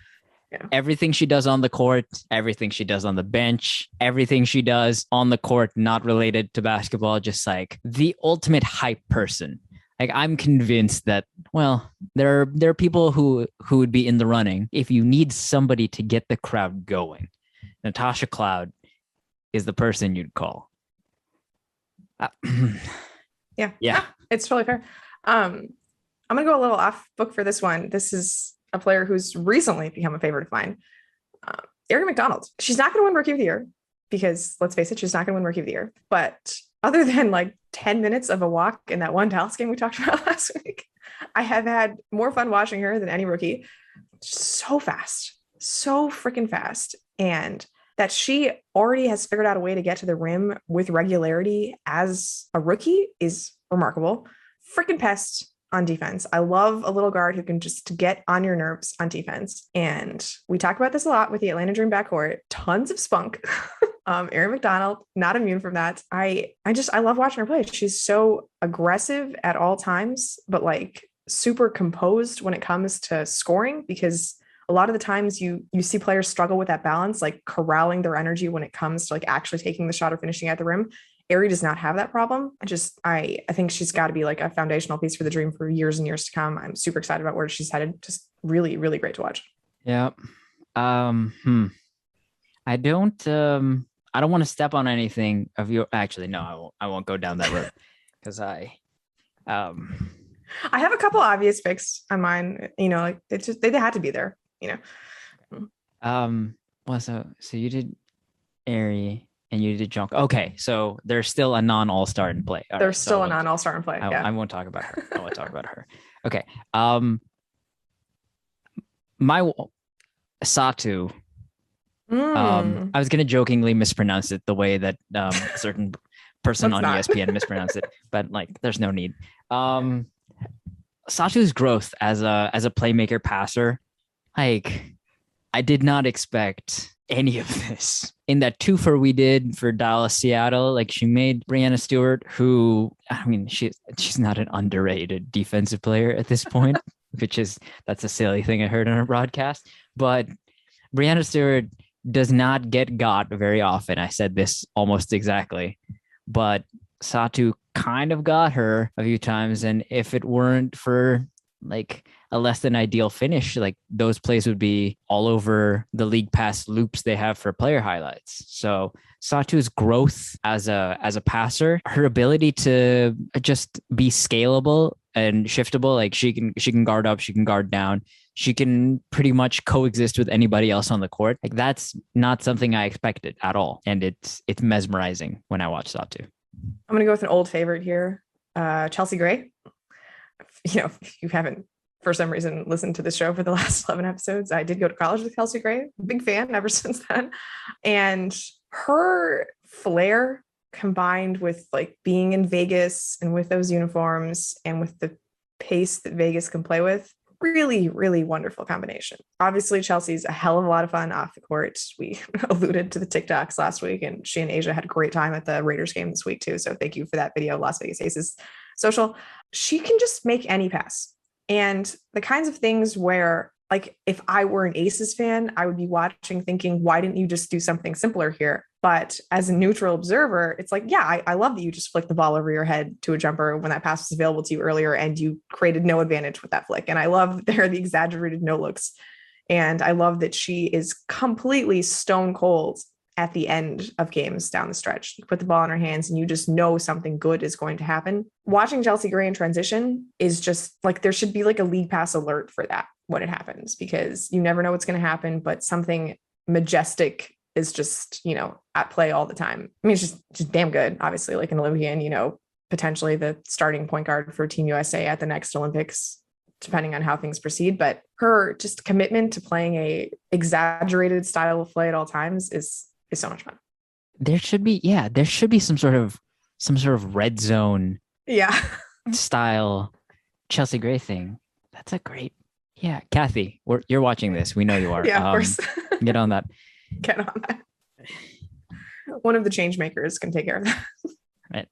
Speaker 1: Yeah.
Speaker 2: Everything she does on the court, everything she does on the bench, everything she does on the court, not related to basketball, just the ultimate hype person. I'm convinced that, there are people who would be in the running if you need somebody to get the crowd going. Natasha Cloud is the person you'd call.
Speaker 1: Yeah, it's totally fair. I'm gonna go a little off book for this one. This is a player who's recently become a favorite of mine, Aari McDonald. She's not going to win Rookie of the Year because, let's face it, she's not going to win Rookie of the Year. But other than 10 minutes of a walk in that one Dallas game we talked about last week, I have had more fun watching her than any rookie. So fast, so freaking fast. And that she already has figured out a way to get to the rim with regularity as a rookie is remarkable. Freaking pest on defense. I love a little guard who can just get on your nerves on defense. And we talk about this a lot with the Atlanta Dream backcourt. Tons of spunk. Aari McDonald, not immune from that. I love watching her play. She's so aggressive at all times, but super composed when it comes to scoring, because a lot of the times you see players struggle with that balance, like corralling their energy when it comes to like actually taking the shot or finishing at the rim. Aari does not have that problem. I think she's got to be like a foundational piece for the Dream for years and years to come. I'm super excited about where she's headed. Just really, really great to watch.
Speaker 2: Yeah. I don't want to step on anything of your. Actually, no, I won't. I won't go down that road because I
Speaker 1: have a couple obvious picks on mine. You know, like they had to be there. You know.
Speaker 2: Well, so you did Aari and you did Jonquel. Okay, so there's still a non-all-star in play.
Speaker 1: There's still a non-all-star in play.
Speaker 2: I won't talk about her. I won't talk about her. Okay. My Satou. I was gonna jokingly mispronounce it the way that a certain person on ESPN mispronounced it, but like there's no need. Satou's growth as a playmaker passer, like I did not expect any of this. In that 2-for we did for Dallas Seattle, like she made Breanna Stewart, who I mean she's not an underrated defensive player at this point, that's a silly thing I heard on a broadcast, but Breanna Stewart does not get got very often. I said this almost exactly, but Satou kind of got her a few times. And if it weren't for like a less than ideal finish, like those plays would be all over the league pass loops they have for player highlights. So Satou's growth as a passer, her ability to just be scalable and shiftable, like she can guard up, she can guard down. She can pretty much coexist with anybody else on the court. Like that's not something I expected at all. And it's mesmerizing when I watch Satou.
Speaker 1: I'm going to go with an old favorite here. Chelsea Gray. You know, if you haven't for some reason listened to the show for the last 11 episodes, I did go to college with Kelsey Gray. Big fan ever since then. And her flair combined with like being in Vegas and with those uniforms and with the pace that Vegas can play with, really, really wonderful combination. Obviously, Chelsea's a hell of a lot of fun off the court. We alluded to the TikToks last week, and she and Asia had a great time at the Raiders game this week too. So thank you for that video, Las Vegas Aces social. She can just make any pass. And the kinds of things where, like, if I were an Aces fan, I would be watching thinking, why didn't you just do something simpler here? But as a neutral observer, it's like, yeah, I love that you just flicked the ball over your head to a jumper when that pass was available to you earlier and you created no advantage with that flick. And I love that there are the exaggerated no looks. And I love that she is completely stone cold at the end of games down the stretch. You put the ball in her hands and you just know something good is going to happen. Watching Chelsea Gray in transition is just like, there should be like a league pass alert for that when it happens, because you never know what's going to happen, but something majestic is just, you know, at play all the time. I mean, it's just damn good, obviously, like an Olympian, you know, potentially the starting point guard for Team USA at the next Olympics, depending on how things proceed. But her just commitment to playing a exaggerated style of play at all times is so much fun.
Speaker 2: There should be some sort of red zone style Chelsea Gray thing. That's a great, Kathy, you're watching this. We know you are.
Speaker 1: Yeah, of course.
Speaker 2: Get on that.
Speaker 1: Get on that. One of the change makers can take care of that.
Speaker 2: Right.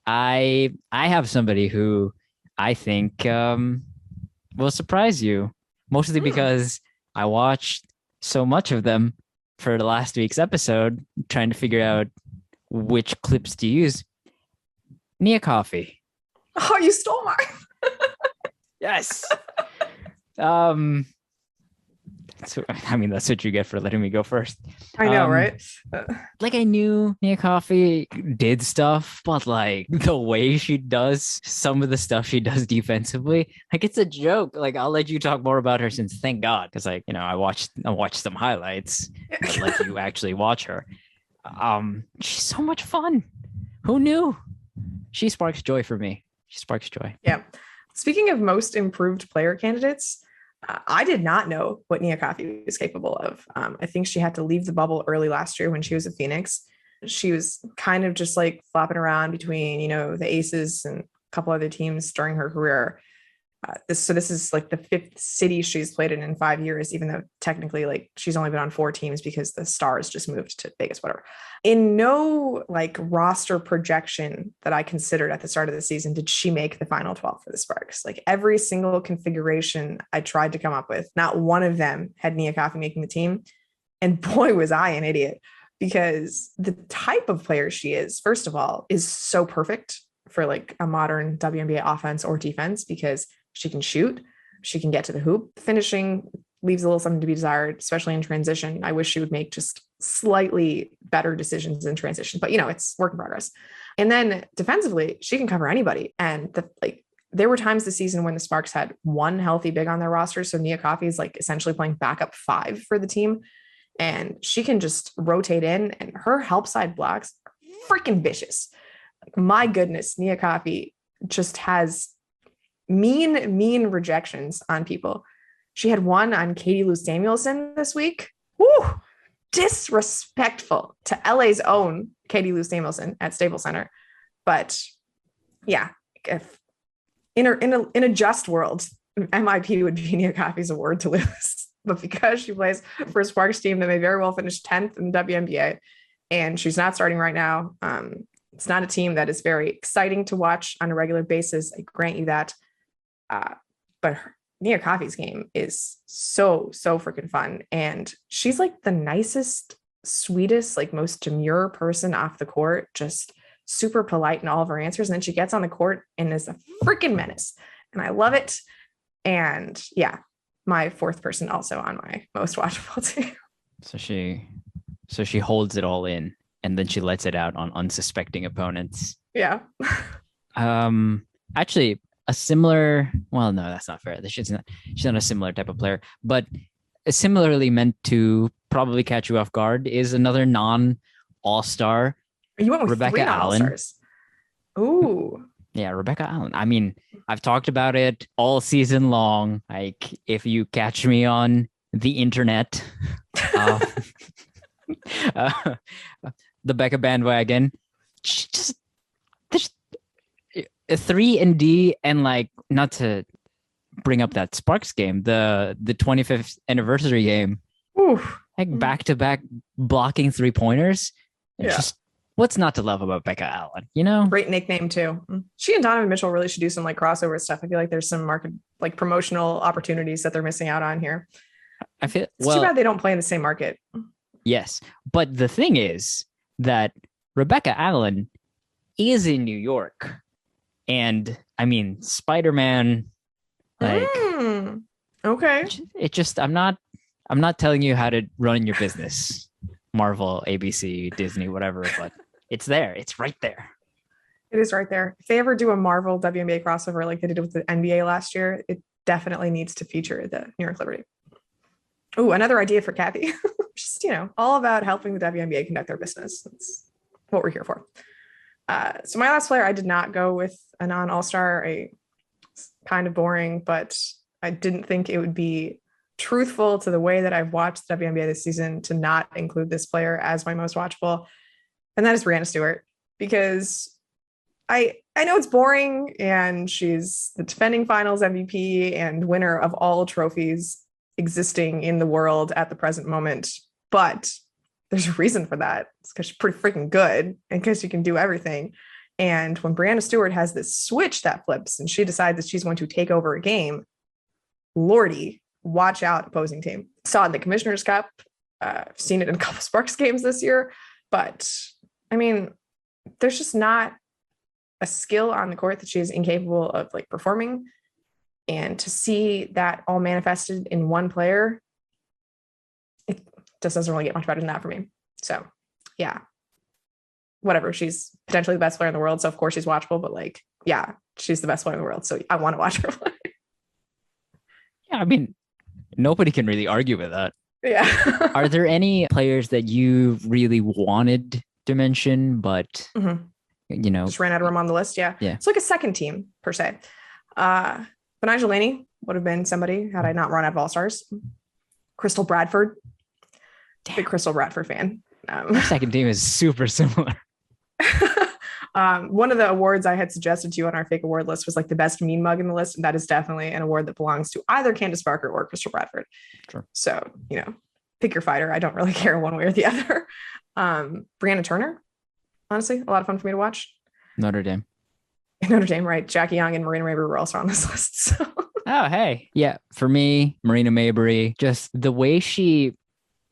Speaker 2: I have somebody who I think will surprise you, mostly because I watched so much of them for the last week's episode, trying to figure out which clips to use. Nia Coffey.
Speaker 1: Oh, you stole mine.
Speaker 2: Yes. So, I mean, that's what you get for letting me go first.
Speaker 1: I know, right?
Speaker 2: Like, I knew Nia Coffey did stuff, but like the way she does some of the stuff she does defensively, like it's a joke. Like, I'll let you talk more about her, since thank God, because like, you know, I watched some highlights, but let you actually watch her. She's so much fun. Who knew? She sparks joy for me. She sparks joy.
Speaker 1: Yeah. Speaking of most improved player candidates, I did not know what Nia Coffey was capable of. I think she had to leave the bubble early last year when she was at Phoenix. She was kind of just like flopping around between, you know, the Aces and a couple other teams during her career. This is like the 5th city she's played in 5 years, even though technically like she's only been on 4 teams because the Stars just moved to Vegas, whatever. In no like roster projection that I considered at the start of the season did she make the final 12 for the Sparks. Like every single configuration I tried to come up with, not one of them had Nia Coffey making the team. And boy, was I an idiot, because the type of player she is, first of all, is so perfect for like a modern WNBA offense or defense, because she can shoot, she can get to the hoop. Finishing leaves a little something to be desired, especially in transition. I wish she would make just slightly better decisions in transition, but it's work in progress. And then defensively, she can cover anybody. And there were times this season when the Sparks had one healthy big on their roster. So Nia Coffey is like essentially playing backup 5 for the team. And she can just rotate in, and her help side blocks are freaking vicious. Like, my goodness, Nia Coffey just has mean rejections on people. She had one on Katie Lou Samuelson this week. Woo! Disrespectful to LA's own Katie Lou Samuelson at Staples Center. But yeah, if in a just world, MIP would be Nia Coffey's award to lose. But because she plays for a Sparks team that may very well finish 10th in the WNBA, and she's not starting right now, it's not a team that is very exciting to watch on a regular basis. I grant you that. But Nia Coffey's game is so freaking fun. And she's like the nicest, sweetest, like most demure person off the court, just super polite in all of her answers. And then she gets on the court and is a freaking menace. And I love it. And yeah, my 4th person also on my most watchable team.
Speaker 2: So she holds it all in, and then she lets it out on unsuspecting opponents.
Speaker 1: Yeah.
Speaker 2: Actually, a similar, well, no, that's not fair. She's not a similar type of player, but similarly meant to probably catch you off guard is another non-all-star.
Speaker 1: You went with
Speaker 2: Rebecca
Speaker 1: 3
Speaker 2: Allen.
Speaker 1: all-stars. Ooh.
Speaker 2: Yeah, Rebecca Allen. I mean, I've talked about it all season long. Like, if you catch me on the internet, the Becca bandwagon, she just a 3-and-D, and like, not to bring up that Sparks game, the 25th anniversary game, like back-to-back blocking 3-pointers.
Speaker 1: Yeah.
Speaker 2: Just what's not to love about Becca Allen,
Speaker 1: Great nickname too. She and Donovan Mitchell really should do some like crossover stuff. I feel like there's some market, like promotional opportunities that they're missing out on here. It's too bad they don't play in the same market.
Speaker 2: Yes. But the thing is that Rebecca Allen is in New York. And I mean, Spider-Man, like,
Speaker 1: okay.
Speaker 2: It just, I'm not telling you how to run your business, Marvel, ABC, Disney, whatever, but it's there. It's right there.
Speaker 1: It is right there. If they ever do a Marvel WNBA crossover like they did with the NBA last year, it definitely needs to feature the New York Liberty. Oh, another idea for Kathy. Just, all about helping the WNBA conduct their business. That's what we're here for. So my last player, I did not go with a non-all-star. It's kind of boring, but I didn't think it would be truthful to the way that I've watched the WNBA this season to not include this player as my most watchable. And that is Breanna Stewart, because I know it's boring, and she's the defending finals MVP and winner of all trophies existing in the world at the present moment. But there's a reason for that. It's because she's pretty freaking good, and because she can do everything. And when Breanna Stewart has this switch that flips and she decides that she's going to take over a game, Lordy, watch out, opposing team. Saw it in the Commissioner's Cup. I've seen it in a couple Sparks games this year. But, I mean, there's just not a skill on the court that she is incapable of like performing. And to see that all manifested in one player, it just doesn't really get much better than that for me. So, yeah. Whatever. She's potentially the best player in the world. So, of course, she's watchable. But, like, yeah, she's the best player in the world. So, I want to watch her play.
Speaker 2: Yeah, I mean, nobody can really argue with that.
Speaker 1: Yeah.
Speaker 2: Are there any players that you really wanted to mention, but,
Speaker 1: just ran out of room on the list? Yeah. It's like a second team, per se. Betnijah Laney would have been somebody had I not run out of all-stars. Crystal Bradford. Big Crystal Bradford fan.
Speaker 2: Our second team is super similar.
Speaker 1: One of the awards I had suggested to you on our fake award list was like the best mean mug in the list. And that is definitely an award that belongs to either Candace Parker or Crystal Bradford.
Speaker 2: Sure.
Speaker 1: So, pick your fighter. I don't really care one way or the other. Brianna Turner, honestly, a lot of fun for me to watch.
Speaker 2: Notre Dame,
Speaker 1: right? Jackie Young and Marina Mabrey were also on this list. So.
Speaker 2: Oh, hey. Yeah. For me, Marina Mabrey, just the way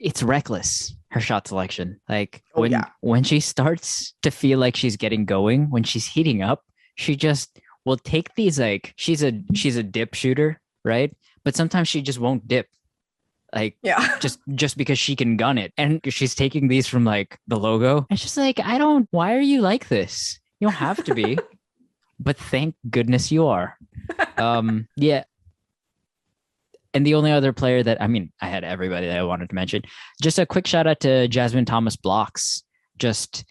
Speaker 2: it's reckless, her shot selection. Like when she starts to feel like she's getting going, when she's heating up, she just will take these, like, she's a dip shooter, right? But sometimes she just won't dip. Like, just because she can gun it. And she's taking these from like the logo. It's just like, why are you like this? You don't have to be. But thank goodness you are. Yeah. And the only other player that, I had everybody that I wanted to mention. Just a quick shout out to Jasmine Thomas blocks. Just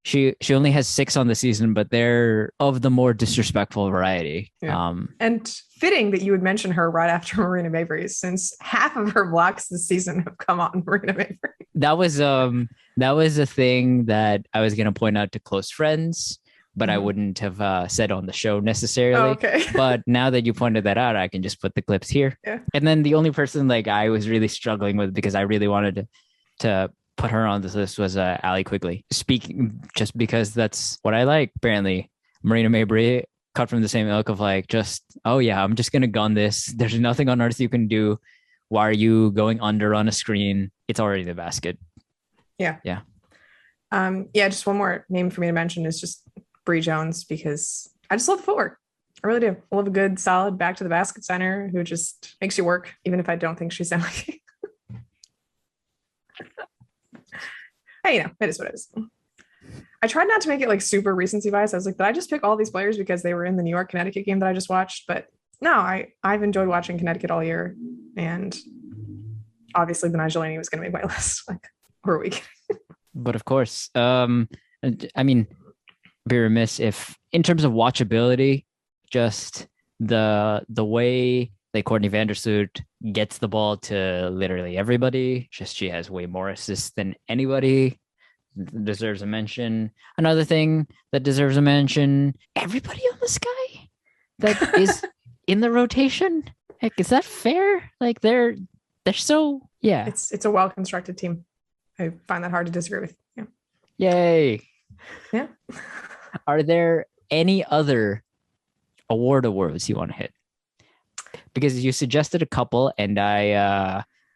Speaker 2: she only has 6 on the season, but they're of the more disrespectful variety.
Speaker 1: Yeah. And fitting that you would mention her right after Marina Mabrey, since half of her blocks this season have come on Marina Mabrey. That was
Speaker 2: a thing that I was going to point out to close friends, but I wouldn't have said on the show necessarily.
Speaker 1: Oh, okay.
Speaker 2: But now that you pointed that out, I can just put the clips here.
Speaker 1: Yeah.
Speaker 2: And then the only person like I was really struggling with, because I really wanted to put her on this list, was Allie Quigley. Speaking, just because that's what I like. Apparently, Marina Mabrey cut from the same ilk of like, I'm just going to gun this. There's nothing on earth you can do. Why are you going under on a screen? It's already the basket.
Speaker 1: Yeah.
Speaker 2: Yeah.
Speaker 1: Just one more name for me to mention is just Bri Jones, because I just love the footwork. I really do. I love a good, solid back to the basket center who just makes you work, even if I don't think she's semi. Hey, it is what it is. I tried not to make it like super recency bias. I was like, did I just pick all these players because they were in the New York Connecticut game that I just watched? But no, I've enjoyed watching Connecticut all year, and obviously Betnijah Laney was going to make my list. Like, who are we kidding?
Speaker 2: But of course, be remiss if, in terms of watchability, just the way like Courtney Vandersloot gets the ball to literally everybody. Just she has way more assists than anybody. Deserves a mention. Another thing that deserves a mention: everybody on the Sky that is in the rotation. Heck, is that fair? Like they're so
Speaker 1: It's a well constructed team. I find that hard to disagree with. Yeah.
Speaker 2: Yay.
Speaker 1: Yeah.
Speaker 2: Are there any other awards you want to hit? Because you suggested a couple, and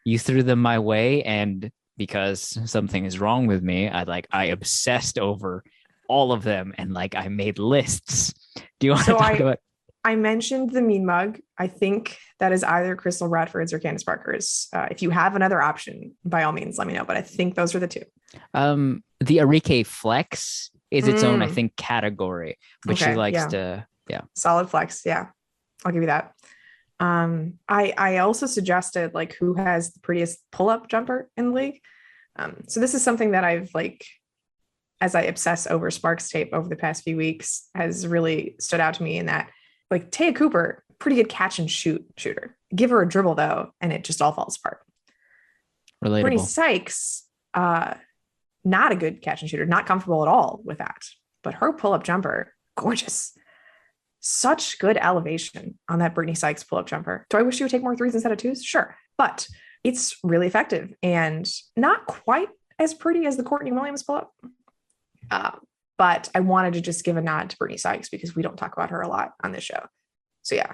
Speaker 2: you threw them my way, and because something is wrong with me, I obsessed over all of them, and like I made lists. Do you want to talk about?
Speaker 1: I mentioned the mean mug. I think that is either Crystal Bradford's or Candace Parker's. If you have another option, by all means, let me know. But I think those are the two.
Speaker 2: The Aari flex is its own, I think, category, but she likes to,
Speaker 1: solid flex. Yeah, I'll give you that. I also suggested like who has the prettiest pull-up jumper in the league. So this is something that I've like, as I obsess over Sparks tape over the past few weeks, has really stood out to me in that, like, Taya Cooper, pretty good catch and shooter. Give her a dribble though, and it just all falls apart.
Speaker 2: Relatable.
Speaker 1: Brittany Sykes, not a good catch and shooter, not comfortable at all with that. But her pull-up jumper, gorgeous. Such good elevation on that Brittany Sykes pull-up jumper. Do I wish she would take more threes instead of twos? Sure. But it's really effective and not quite as pretty as the Courtney Williams pull-up. But I wanted to just give a nod to Brittany Sykes because we don't talk about her a lot on this show. So yeah,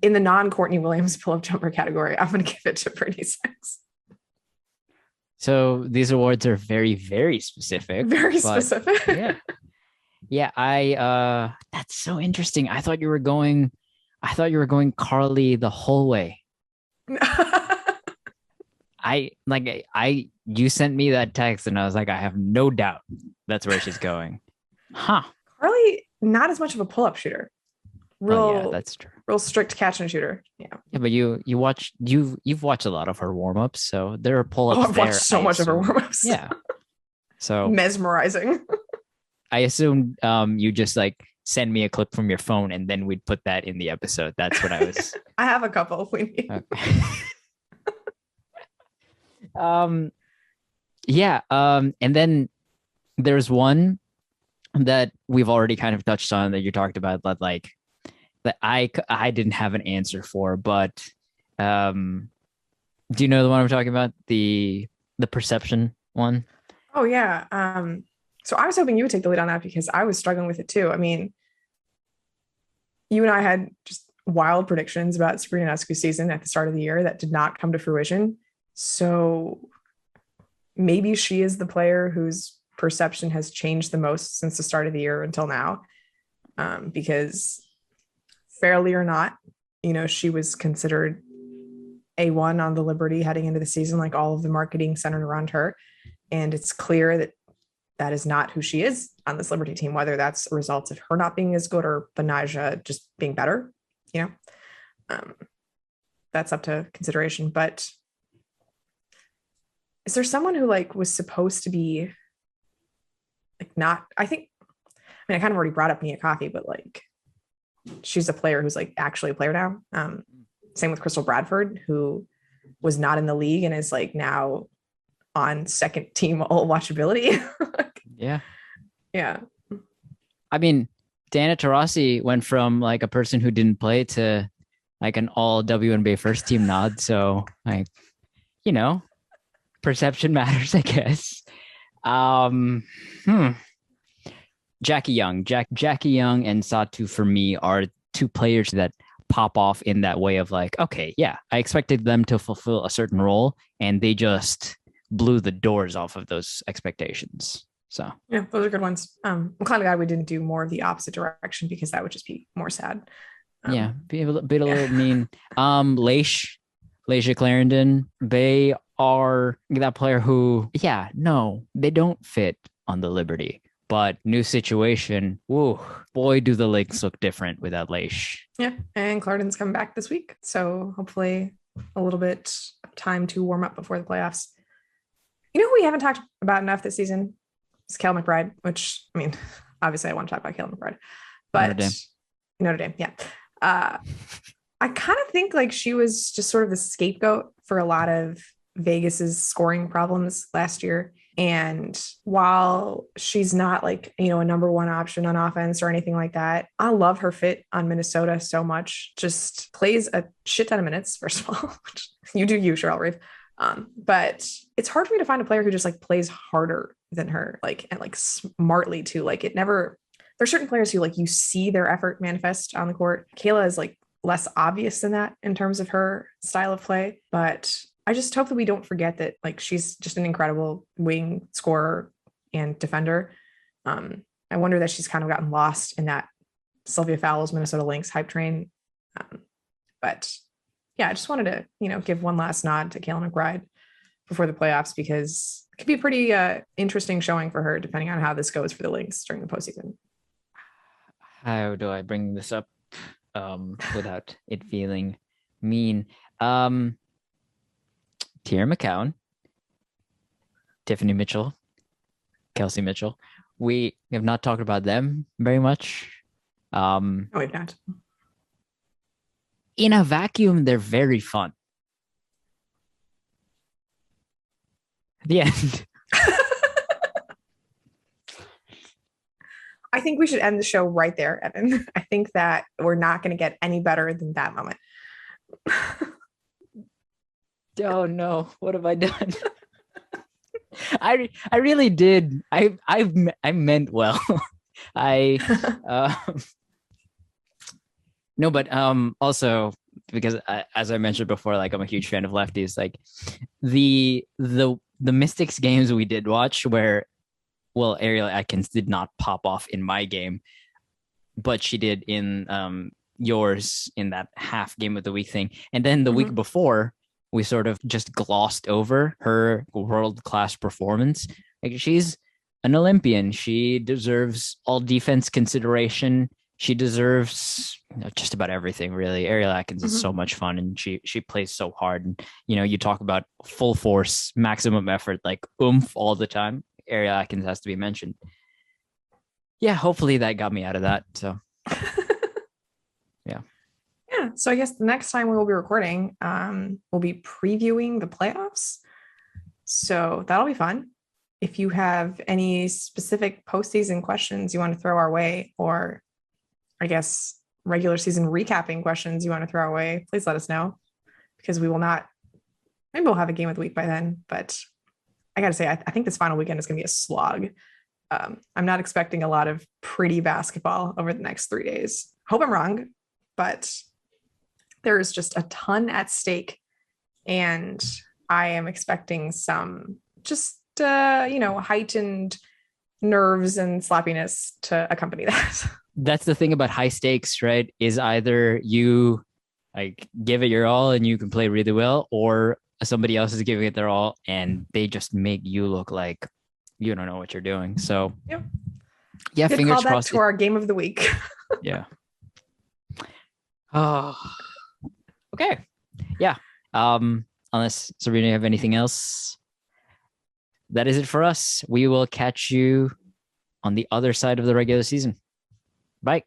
Speaker 1: in the non-Courtney Williams pull-up jumper category, I'm going to give it to Brittany Sykes.
Speaker 2: So these awards are very, very specific.
Speaker 1: Very specific.
Speaker 2: Yeah. Yeah. That's so interesting. I thought you were going Carly the whole way. You sent me that text and I was like, I have no doubt that's where she's going. Huh.
Speaker 1: Carly, not as much of a pull-up shooter.
Speaker 2: That's true.
Speaker 1: Real strict catch and shooter. Yeah.
Speaker 2: Yeah, but you've watched a lot of her warm-ups, so there are pull-ups.
Speaker 1: I've watched so much of her warm-ups.
Speaker 2: Yeah. So
Speaker 1: mesmerizing.
Speaker 2: I assumed you just like send me a clip from your phone and then we'd put that in the episode. That's what I was.
Speaker 1: I have a couple if we need.
Speaker 2: Okay. And then there's one that we've already kind of touched on, that you talked about, that like that I didn't have an answer for, but do you know the one I'm talking about? The perception one?
Speaker 1: Oh yeah. So I was hoping you would take the lead on that because I was struggling with it too. I mean, you and I had just wild predictions about Sabrina Ionescu's season at the start of the year that did not come to fruition. So maybe she is the player whose perception has changed the most since the start of the year until now. Because fairly or not, she was considered A1 on the Liberty heading into the season, like all of the marketing centered around her. And it's clear that that is not who she is on this Liberty team, whether that's a result of her not being as good or Betnijah just being better, um, that's up to consideration. But is there someone who like was supposed to be like not, I kind of already brought up Nia Coffey, but like she's a player who's like actually a player now. Same with Crystal Bradford, who was not in the league and is like now on second team all watchability.
Speaker 2: Yeah.
Speaker 1: Yeah.
Speaker 2: I mean, Diana Taurasi went from like a person who didn't play to like an all WNBA first team nod. So like, perception matters, I guess. Jackie Young. Jackie Young and Satou for me are two players that pop off in that way of like, okay, yeah, I expected them to fulfill a certain role and they just blew the doors off of those expectations. So
Speaker 1: yeah, those are good ones. I'm kind of glad we didn't do more of the opposite direction because that would just be more sad.
Speaker 2: Yeah, be a little mean. Laisha Clarendon, they are that player who, they don't fit on the Liberty. But new situation, woo, boy, do the legs look different without Laish.
Speaker 1: Yeah, and Clarendon's coming back this week. So hopefully a little bit of time to warm up before the playoffs. You know who we haven't talked about enough this season? It's Kale McBride, which, I mean, obviously I want to talk about Kale McBride. But Notre Dame, yeah. I kind of think like she was just sort of the scapegoat for a lot of Vegas's scoring problems last year. And while she's not like, a number one option on offense or anything like that, I love her fit on Minnesota so much. Just plays a shit ton of minutes, first of all. You do you, Cheryl Reeve. But it's hard for me to find a player who just like plays harder than her, like, and like smartly too. Like there's certain players who like you see their effort manifest on the court. Kayla is like less obvious than that in terms of her style of play, but I just hope that we don't forget that like she's just an incredible wing scorer and defender. I wonder that she's kind of gotten lost in that Sylvia Fowles Minnesota Lynx hype train. But yeah, I just wanted to, give one last nod to Kayla McBride before the playoffs because it could be a pretty interesting showing for her depending on how this goes for the Lynx during the postseason.
Speaker 2: How do I bring this up without it feeling mean? Tierra McCown, Tiffany Mitchell, Kelsey Mitchell. We have not talked about them very much.
Speaker 1: No, we've not.
Speaker 2: In a vacuum, they're very fun. The end.
Speaker 1: I think we should end the show right there, Evin. I think that we're not going to get any better than that moment.
Speaker 2: Oh no, what have I done? I really did. I meant well. No, but also because as I mentioned before, like I'm a huge fan of lefties. Like the Mystics games we did watch where, well, Ariel Atkins did not pop off in my game, but she did in yours in that half game of the week thing. And then the week before, we sort of just glossed over her world-class performance. Like she's an Olympian. She deserves all defense consideration. She deserves just about everything, really. Ariel Atkins is so much fun, and she plays so hard. And you talk about full force, maximum effort, like oomph all the time. Ariel Atkins has to be mentioned. Yeah, hopefully that got me out of that. So, yeah.
Speaker 1: Yeah. So I guess the next time we will be recording, we'll be previewing the playoffs. So that'll be fun. if you have any specific postseason questions you want to throw our way, or I guess regular season recapping questions you want to throw our way, please let us know, because we will not, maybe we'll have a game of the week by then, but I gotta say, I think this final weekend is gonna be a slog. I'm not expecting a lot of pretty basketball over the next 3 days. Hope I'm wrong, but there is just a ton at stake, and I am expecting some just heightened nerves and sloppiness to accompany that.
Speaker 2: That's the thing about high stakes, right? Is either you like give it your all and you can play really well, or somebody else is giving it their all and they just make you look like you don't know what you're doing. So
Speaker 1: yep.
Speaker 2: Yeah,
Speaker 1: Good
Speaker 2: fingers
Speaker 1: call
Speaker 2: crossed.
Speaker 1: That to our game of the week.
Speaker 2: Yeah. Oh. Okay. Yeah. Unless Sabrina, you have anything else? That is it for us. We will catch you on the other side of the regular season. Bye.